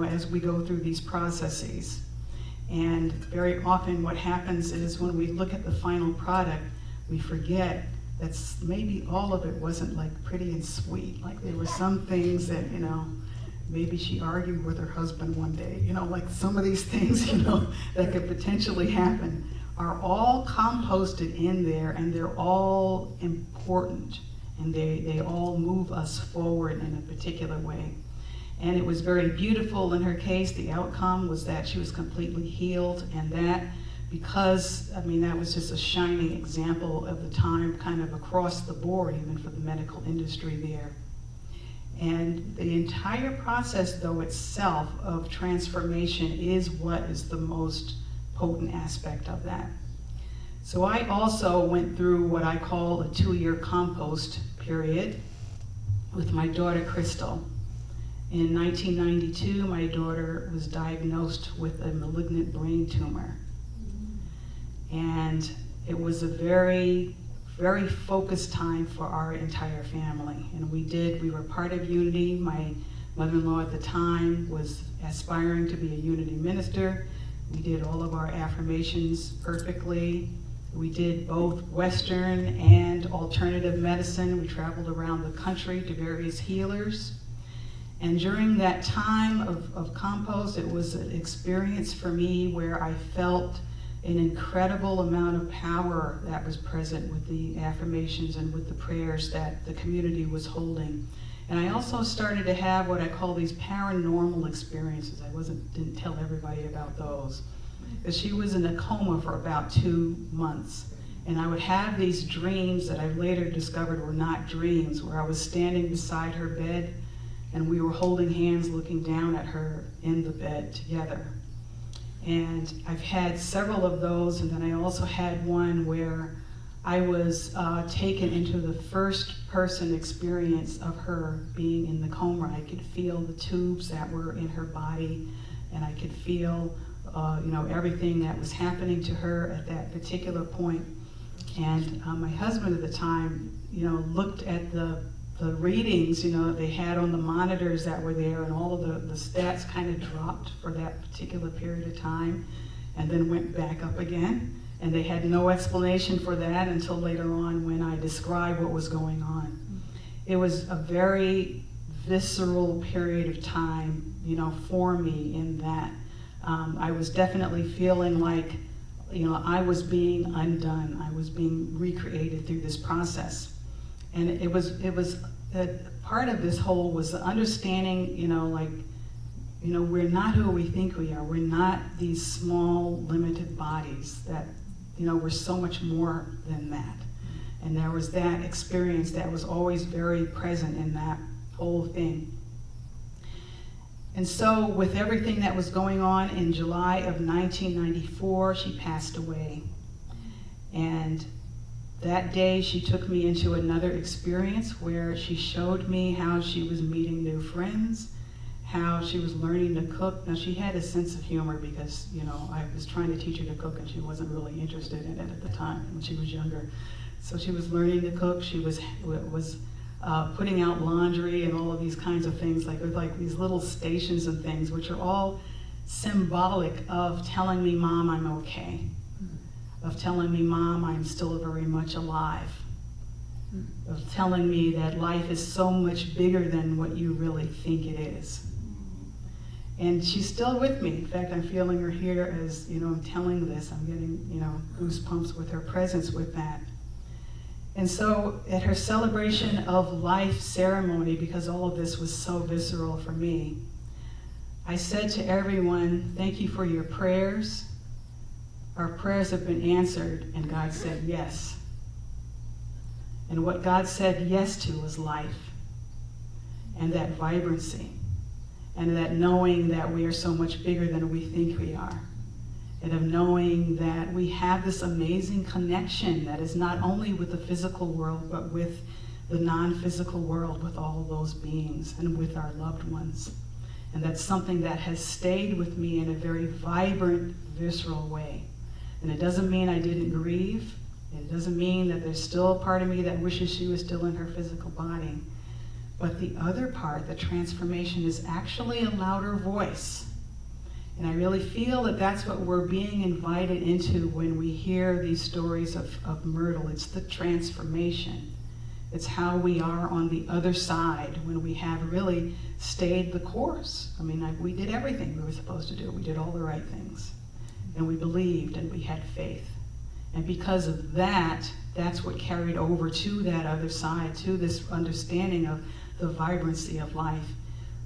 as we go through these processes. And very often what happens is when we look at the final product, we forget that maybe all of it wasn't like pretty and sweet. Like there were some things that, maybe she argued with her husband one day, like some of these things, that could potentially happen are all composted in there, and they're all important, and they all move us forward in a particular way. And it was very beautiful in her case. The outcome was that she was completely healed, and that because, that was just a shining example of the time kind of across the board, even for the medical industry there. And the entire process, though, itself of transformation is what is the most potent aspect of that. So I also went through what I call a 2-year compost period with my daughter, Crystal. In 1992, my daughter was diagnosed with a malignant brain tumor. And it was a very, very focused time for our entire family. And we were part of Unity. My mother-in-law at the time was aspiring to be a Unity minister. We did all of our affirmations perfectly. We did both Western and alternative medicine. We traveled around the country to various healers. And during that time of compost, it was an experience for me where I felt an incredible amount of power that was present with the affirmations and with the prayers that the community was holding. And I also started to have what I call these paranormal experiences. I didn't tell everybody about those. Because she was in a coma for about 2 months. And I would have these dreams that I later discovered were not dreams, where I was standing beside her bed and we were holding hands looking down at her in the bed together. And I've had several of those, and then I also had one where I was taken into the first person experience of her being in the coma. I could feel the tubes that were in her body, and I could feel everything that was happening to her at that particular point. And my husband at the time, looked at the readings, they had on the monitors that were there, and all of the stats kind of dropped for that particular period of time, and then went back up again. And they had no explanation for that until later on when I described what was going on. It was a very visceral period of time, for me in that. I was definitely feeling like, I was being undone. I was being recreated through this process. And it was part of this whole was the understanding, we're not who we think we are. We're not these small, limited bodies that, we're so much more than that. And there was that experience that was always very present in that whole thing. And so with everything that was going on in July of 1994, she passed away. And that day she took me into another experience where she showed me how she was meeting new friends, how she was learning to cook. Now she had a sense of humor because, I was trying to teach her to cook and she wasn't really interested in it at the time when she was younger. So she was learning to cook. She was putting out laundry and all of these kinds of things, with these little stations and things, which are all symbolic of telling me, Mom, I'm okay. Of telling me, Mom, I'm still very much alive. Of telling me that life is so much bigger than what you really think it is. And she's still with me. In fact, I'm feeling her here as, I'm telling this. I'm getting, goosebumps with her presence with that. And so at her celebration of life ceremony, because all of this was so visceral for me, I said to everyone, thank you for your prayers. Our prayers have been answered, and God said yes. And what God said yes to was life, and that vibrancy, and that knowing that we are so much bigger than we think we are, and of knowing that we have this amazing connection that is not only with the physical world, but with the non-physical world, with all those beings, and with our loved ones. And that's something that has stayed with me in a very vibrant, visceral way. And it doesn't mean I didn't grieve. It doesn't mean that there's still a part of me that wishes she was still in her physical body. But the other part, the transformation, is actually a louder voice. And I really feel that that's what we're being invited into when we hear these stories of Myrtle. It's the transformation. It's how we are on the other side when we have really stayed the course. I mean, we did everything we were supposed to do. We did all the right things. And we believed and we had faith. And because of that, that's what carried over to that other side, to this understanding of the vibrancy of life,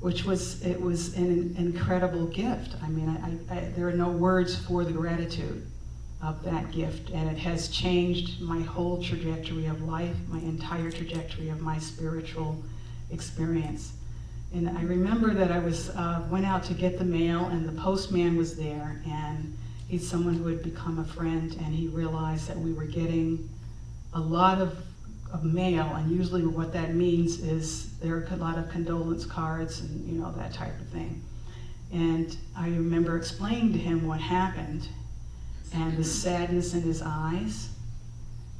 which was an incredible gift. I mean, there are no words for the gratitude of that gift, and it has changed my whole trajectory of life, my entire trajectory of my spiritual experience. And I remember that I went out to get the mail, and the postman was there, and he's someone who had become a friend, and he realized that we were getting a lot of mail, and usually what that means is there are a lot of condolence cards and that type of thing. And I remember explaining to him what happened and the sadness in his eyes.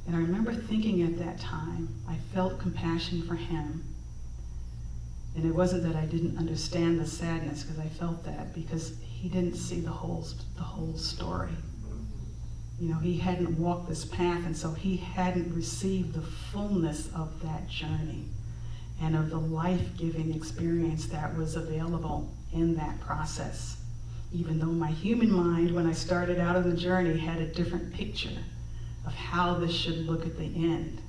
And I remember thinking at that time, I felt compassion for him. And it wasn't that I didn't understand the sadness, because I felt that, because he didn't see the whole story. He hadn't walked this path, and so he hadn't received the fullness of that journey and of the life-giving experience that was available in that process. Even though my human mind, when I started out on the journey, had a different picture of how this should look at the end.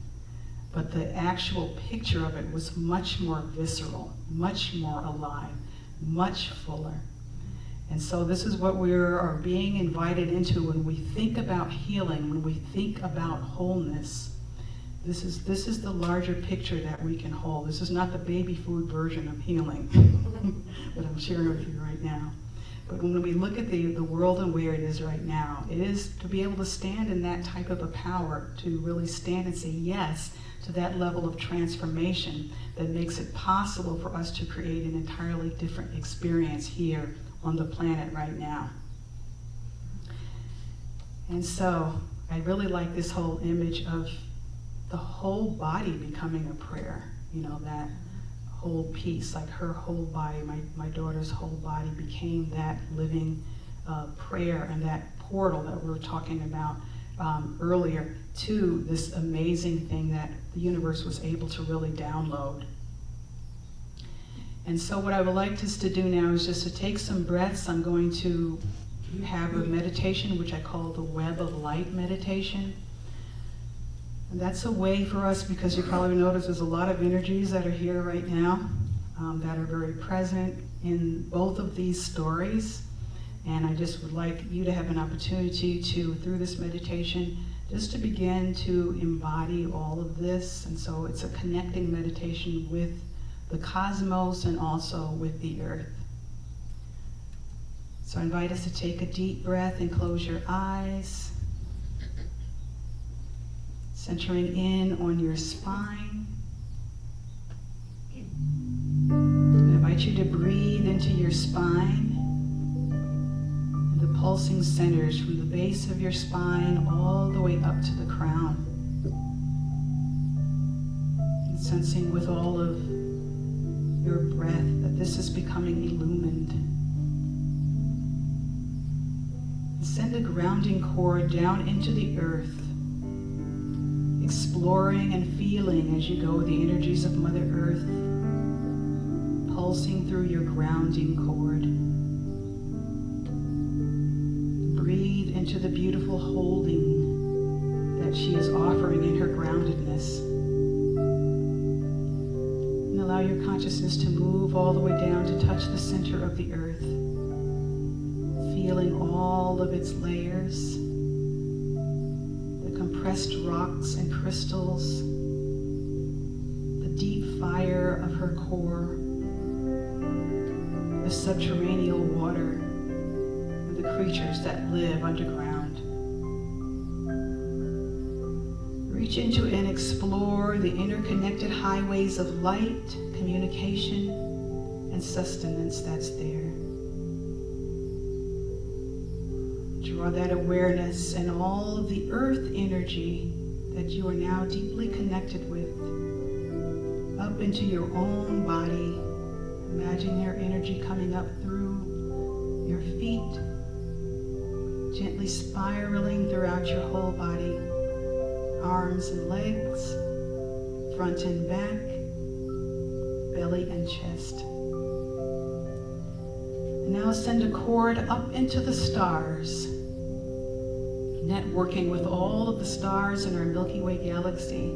But the actual picture of it was much more visceral, much more alive, much fuller. And so this is what we are being invited into when we think about healing, when we think about wholeness. This is the larger picture that we can hold. This is not the baby food version of healing that I'm sharing with you right now. But when we look at the world and where it is right now, it is to be able to stand in that type of a power, to really stand and say yes to that level of transformation that makes it possible for us to create an entirely different experience here on the planet right now. And so I really like this whole image of the whole body becoming a prayer, that whole piece, like her whole body, my daughter's whole body became that living prayer and that portal that we were talking about earlier to this amazing thing that the universe was able to really download. And so what I would like us to do now is just to take some breaths. I'm going to have a meditation which I call the Web of Light meditation. And that's a way for us, because you probably notice there's a lot of energies that are here right now that are very present in both of these stories. And I just would like you to have an opportunity to, through this meditation, just to begin to embody all of this. And so it's a connecting meditation with the cosmos and also with the earth. So I invite us to take a deep breath and close your eyes, centering in on your spine. And I invite you to breathe into your spine, and the pulsing centers from the base of your spine all the way up to the crown. And sensing with all of your breath that this is becoming illumined. And send a grounding cord down into the earth, exploring and feeling as you go the energies of Mother Earth pulsing through your grounding cord. Breathe into the beautiful holding that she is offering in her groundedness. And allow your consciousness to move all the way down to touch the center of the earth. of its layers, the compressed rocks and crystals, the deep fire of her core, the subterranean water, and the creatures that live underground. Reach into and explore the interconnected highways of light, communication, and sustenance that's there. Draw that awareness and all of the earth energy that you are now deeply connected with up into your own body. Imagine your energy coming up through your feet, gently spiraling throughout your whole body, arms and legs, front and back, belly and chest. And now send a cord up into the stars, networking with all of the stars in our Milky Way galaxy.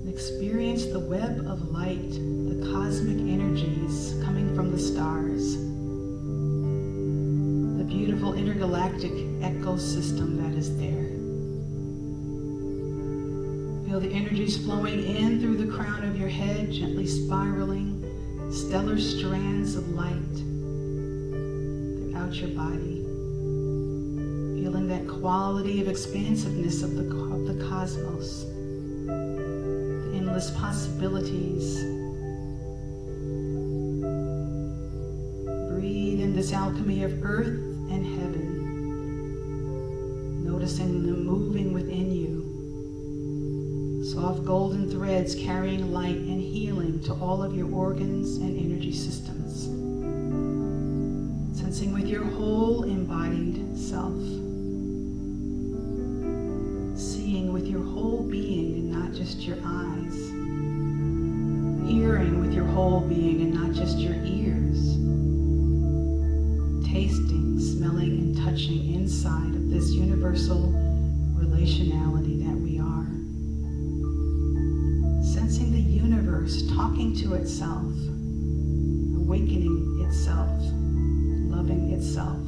And experience the web of light, the cosmic energies coming from the stars, the beautiful intergalactic ecosystem that is there. Feel the energies flowing in through the crown of your head, gently spiraling stellar strands of light throughout your body. Feeling that quality of expansiveness of the cosmos, the endless possibilities. Breathe in this alchemy of earth and heaven, noticing them moving within you. Soft golden threads carrying light and healing to all of your organs and energy systems. Sensing with your whole embodied self. Seeing with your whole being and not just your eyes. Hearing with your whole being and not just your ears. Tasting, smelling, and touching inside of this universal relationality that we are. Sensing the universe talking to itself, awakening itself, loving itself.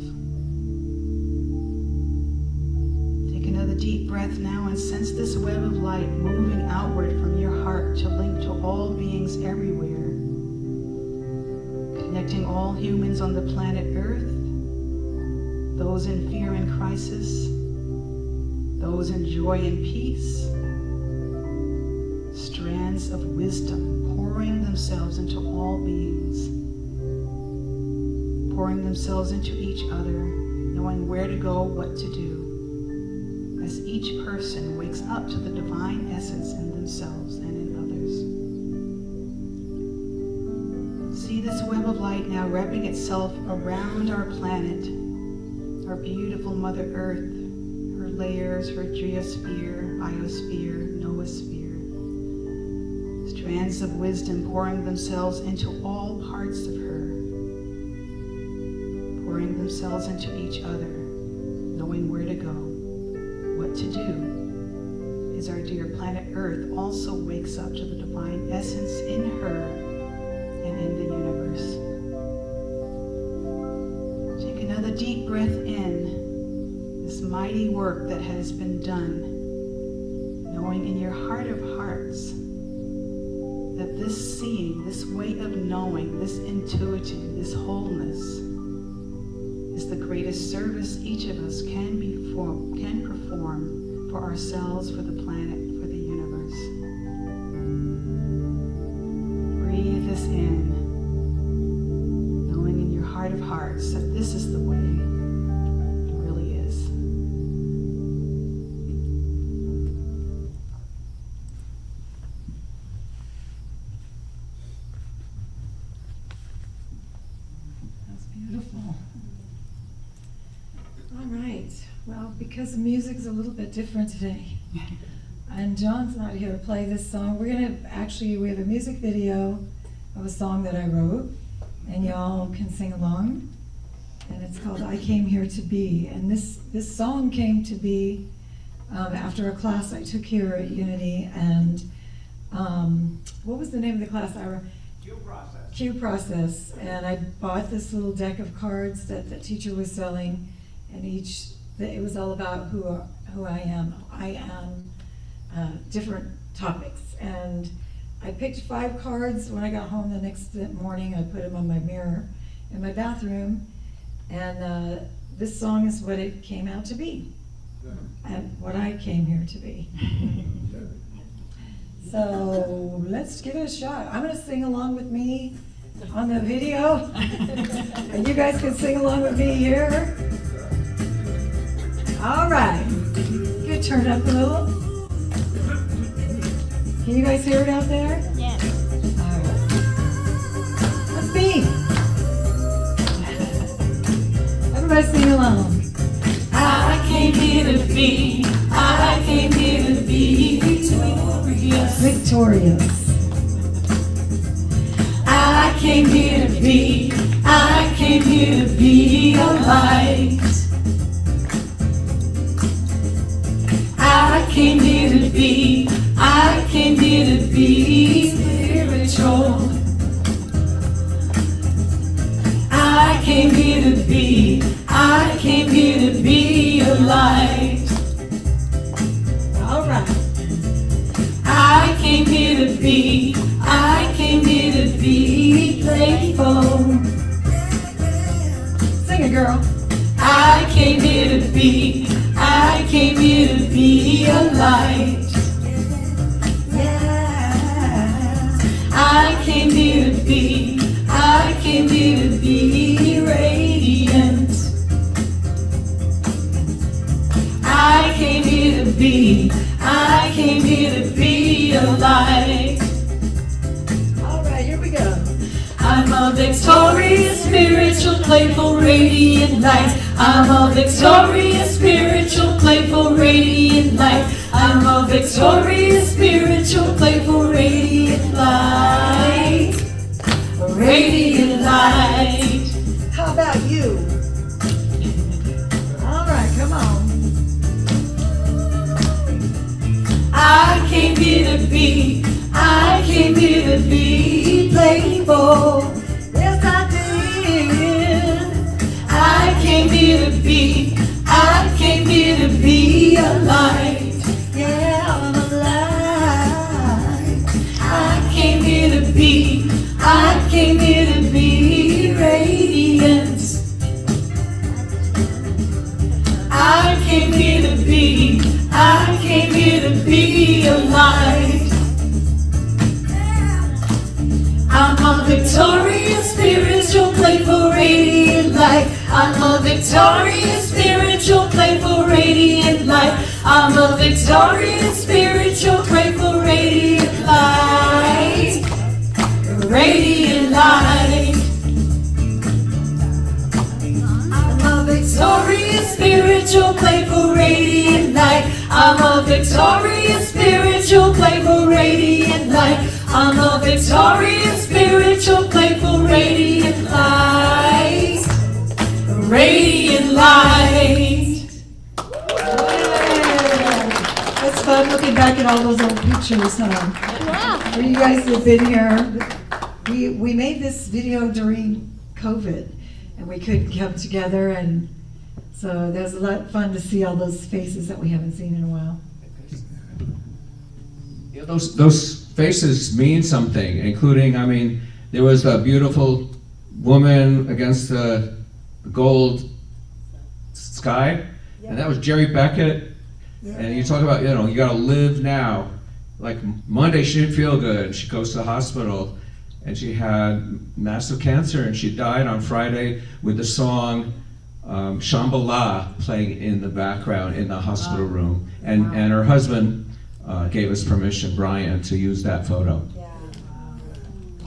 Take another deep breath now and sense this web of light moving outward from your heart to link to all beings everywhere, connecting all humans on the planet Earth, those in fear and crisis, those in joy and peace. Strands of wisdom pouring themselves into all beings, pouring themselves into each other, knowing where to go, what to do, as each person wakes up to the divine essence in themselves and in others. See this web of light now wrapping itself around our planet, our beautiful Mother Earth, her layers, her geosphere, biosphere, noosphere. Strands of wisdom pouring themselves into all parts of her, pouring themselves into each other, knowing where to go, what to do, as our dear planet Earth also wakes up to the divine essence in her and in the universe. Take another deep breath in, this mighty work that has been done, knowing in your heart of hearts that this seeing, this way of knowing, this intuiting, this wholeness is the greatest service each of us can perform for ourselves, for the planet, for the universe. Breathe this in, knowing in your heart of hearts that this is the way it really is. Beautiful. All right. Well, because the music's a little bit different today, and John's not here to play this song, we have a music video of a song that I wrote, and y'all can sing along. And it's called "I Came Here to Be." And this song came to be after a class I took here at Unity. And what was the name of the class, Ira? Cue process, and I bought this little deck of cards that the teacher was selling, and it was all about who I am. Different topics, and I picked 5 cards. When I got home the next morning, I put them on my mirror in my bathroom, and this song is what it came out to be, and what I came here to be. So let's give it a shot. I'm going to sing along with me on the video, and you guys can sing along with me here. All right. You can turn it up a little. Can you guys hear it out there? Yes. All right. Let's be. Everybody sing along. I came here to be, I came here to be victorious. Victorious. I came here to be, I came here to be a light. I came here to be, I came here to be spiritual. I came here to be, I came here to be a light. All right. I came here to be, I came here to be playful. Sing it, girl. I came here to be, I came here to be a light. Yeah. I came here to be, I came here to be radiant. I came here to be, I came here to be a light. All right, here we go. I'm a victorious, spiritual, playful, radiant light. I'm a victorious, spiritual, playful, radiant light. I'm a victorious, spiritual, playful, radiant light. A radiant light. How about you? All right, come on. I came here to be, I came here to be playful. Yes, I did. I came here to be, I came here to be a light. Yeah, I'm a light. I came here to be, I came here to be radiant. I came here to be, I came here to be a light. I'm a victorious, spiritual, playful, radiant light. I'm a victorious, spiritual, playful, radiant light. I'm a victorious, spiritual, playful, radiant light. Radiant light. I'm a victorious, spiritual, playful, radiant light. I'm a victorious, spiritual, playful, radiant light. I'm a victorious, spiritual, playful, radiant light. Radiant light. It's fun looking back at all those old pictures, huh? Where you guys have been here. We made this video during COVID, and we couldn't come together, and so there's a lot of fun to see all those faces that we haven't seen in a while. Yeah, those faces mean something, including, I mean, there was a beautiful woman against the gold sky, and that was Jerry Beckett. And you talk about, you gotta live now. Like Monday, she didn't feel good. She goes to the hospital, and she had massive cancer, and she died on Friday with the song Shambhala playing in the background in the hospital room. And her husband gave us permission, Brian, to use that photo.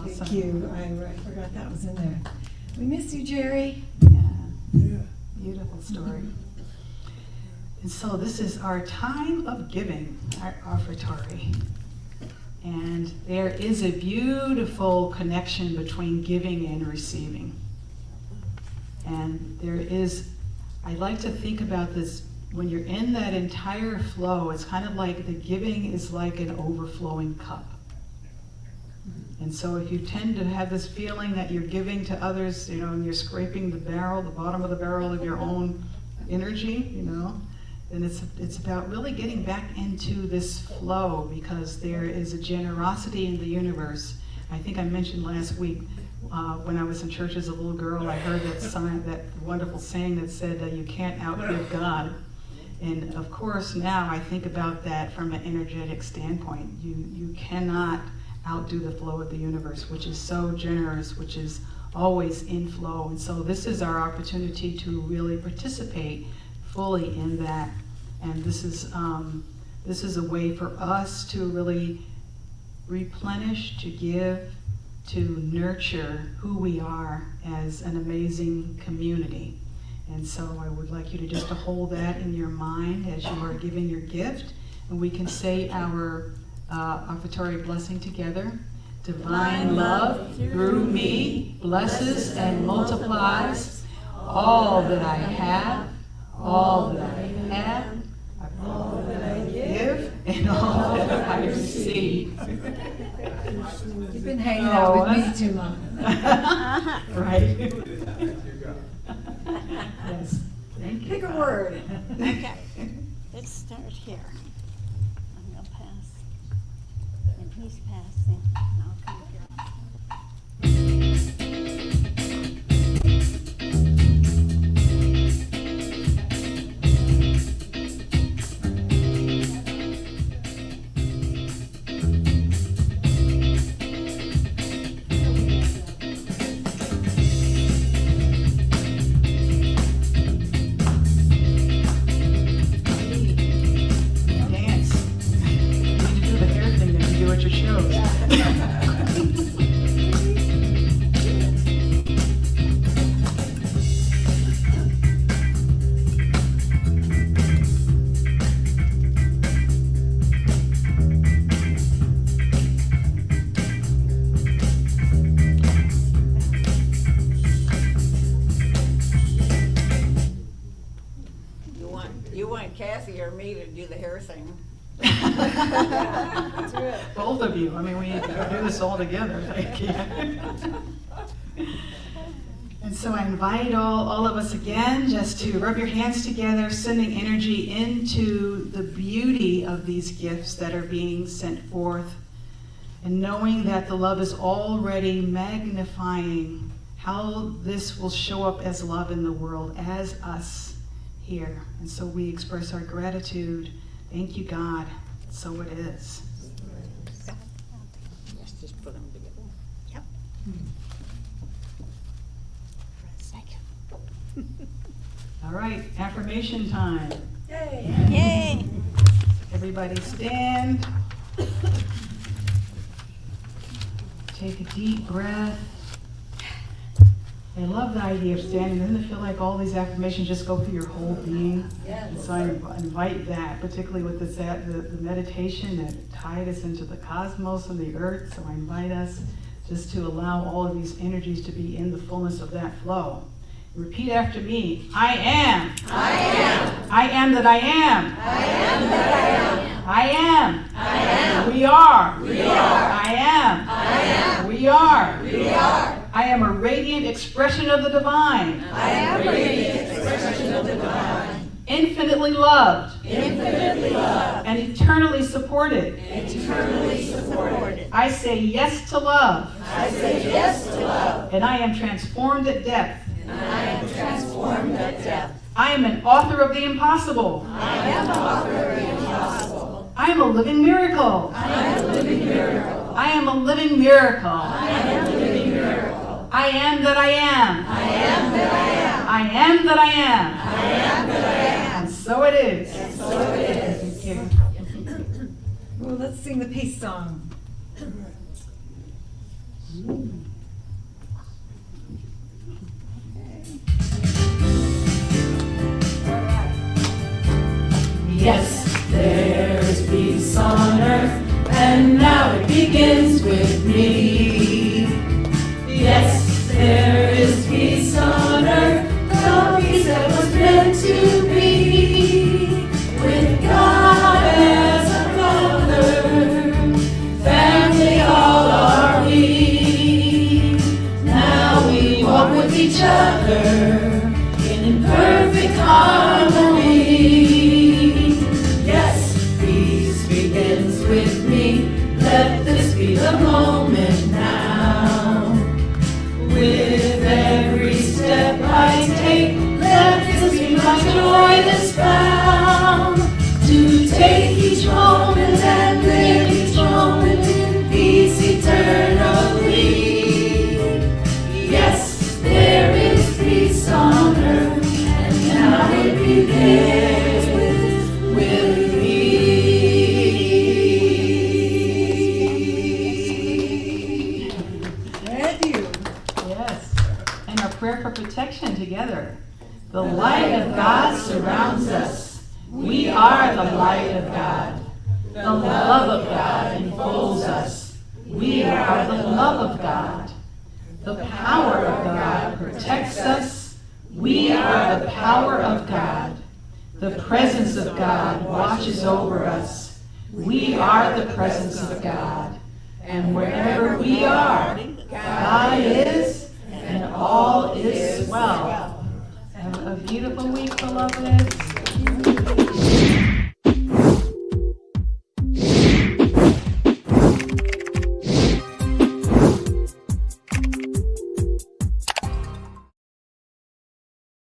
Thank you. I forgot that was in there. We miss you, Jerry. Yeah. Beautiful story. And so this is our time of giving, our offertory. And there is a beautiful connection between giving and receiving. And there is, I like to think about this, when you're in that entire flow, it's kind of like the giving is like an overflowing cup. And so if you tend to have this feeling that you're giving to others, you know, and you're scraping the barrel, the bottom of the barrel of your own energy, you know, then it's about really getting back into this flow, because there is a generosity in the universe. I think I mentioned last week, when I was in church as a little girl, I heard that wonderful saying that said that you can't outgive God. And of course now I think about that from an energetic standpoint. You cannot outdo the flow of the universe, which is so generous, which is always in flow. And so this is our opportunity to really participate fully in that. And this is a way for us to really replenish, to give, to nurture who we are as an amazing community. And so I would like you to just to hold that in your mind as you are giving your gift. And we can say our offertory blessing together. Divine love through me blesses and multiplies all that I have, all that I have, all that I give, and all that I receive. You've been hanging out with me too long. Right. Yes. Thank you. Pick a word. Okay, let's start here. I'm gonna pass, and he's passing, and I'll come here. Dance. You need to do the hair thing that you do at your shows. You want Kathy or me to do the hair thing? Both of you. I mean, we do this all together. And so I invite all of us again just to rub your hands together, sending energy into the beauty of these gifts that are being sent forth, and knowing that the love is already magnifying how this will show up as love in the world, as us here. And so we express our gratitude. Thank you, God. So it is. Let's just put them together. Yep. For a second. All right, affirmation time. Yay! Yay! Everybody stand. Take a deep breath. I love the idea of standing. Doesn't it feel like all these affirmations just go through your whole being? And so I invite that, particularly with this, the meditation that tied us into the cosmos and the earth. So I invite us just to allow all of these energies to be in the fullness of that flow. Repeat after me. I am. I am. I am that I am. I am that I am. I am. I am. We are. We are. I am. I am. We are. We are. I am a radiant expression of the divine. I am a radiant expression of the divine. Infinitely loved. Infinitely loved. And eternally supported. Eternally supported. I say yes to love. I say yes to love. And I am transformed at depth. And I am transformed at depth. I am an author of the impossible. I am the author of the impossible. I am a living miracle. I am a living miracle. I am a living miracle. I am a living miracle. I am that I am. I am that I am. I am that I am. I am that I am. And so it is. And so it is. Thank you. Well, let's sing the peace song. Yes, there is peace on earth, and now it begins with me. Yes, there is peace on earth, the peace that was meant to be. With God as a father, family all are we. light of God surrounds us. We are the light of God. The love of God enfolds us. We are the love of God. The power of God protects us. We are the power of God. The presence of God watches over us. We are the presence of God. And wherever we are, God is, and all is well. Have a beautiful week, beloveds.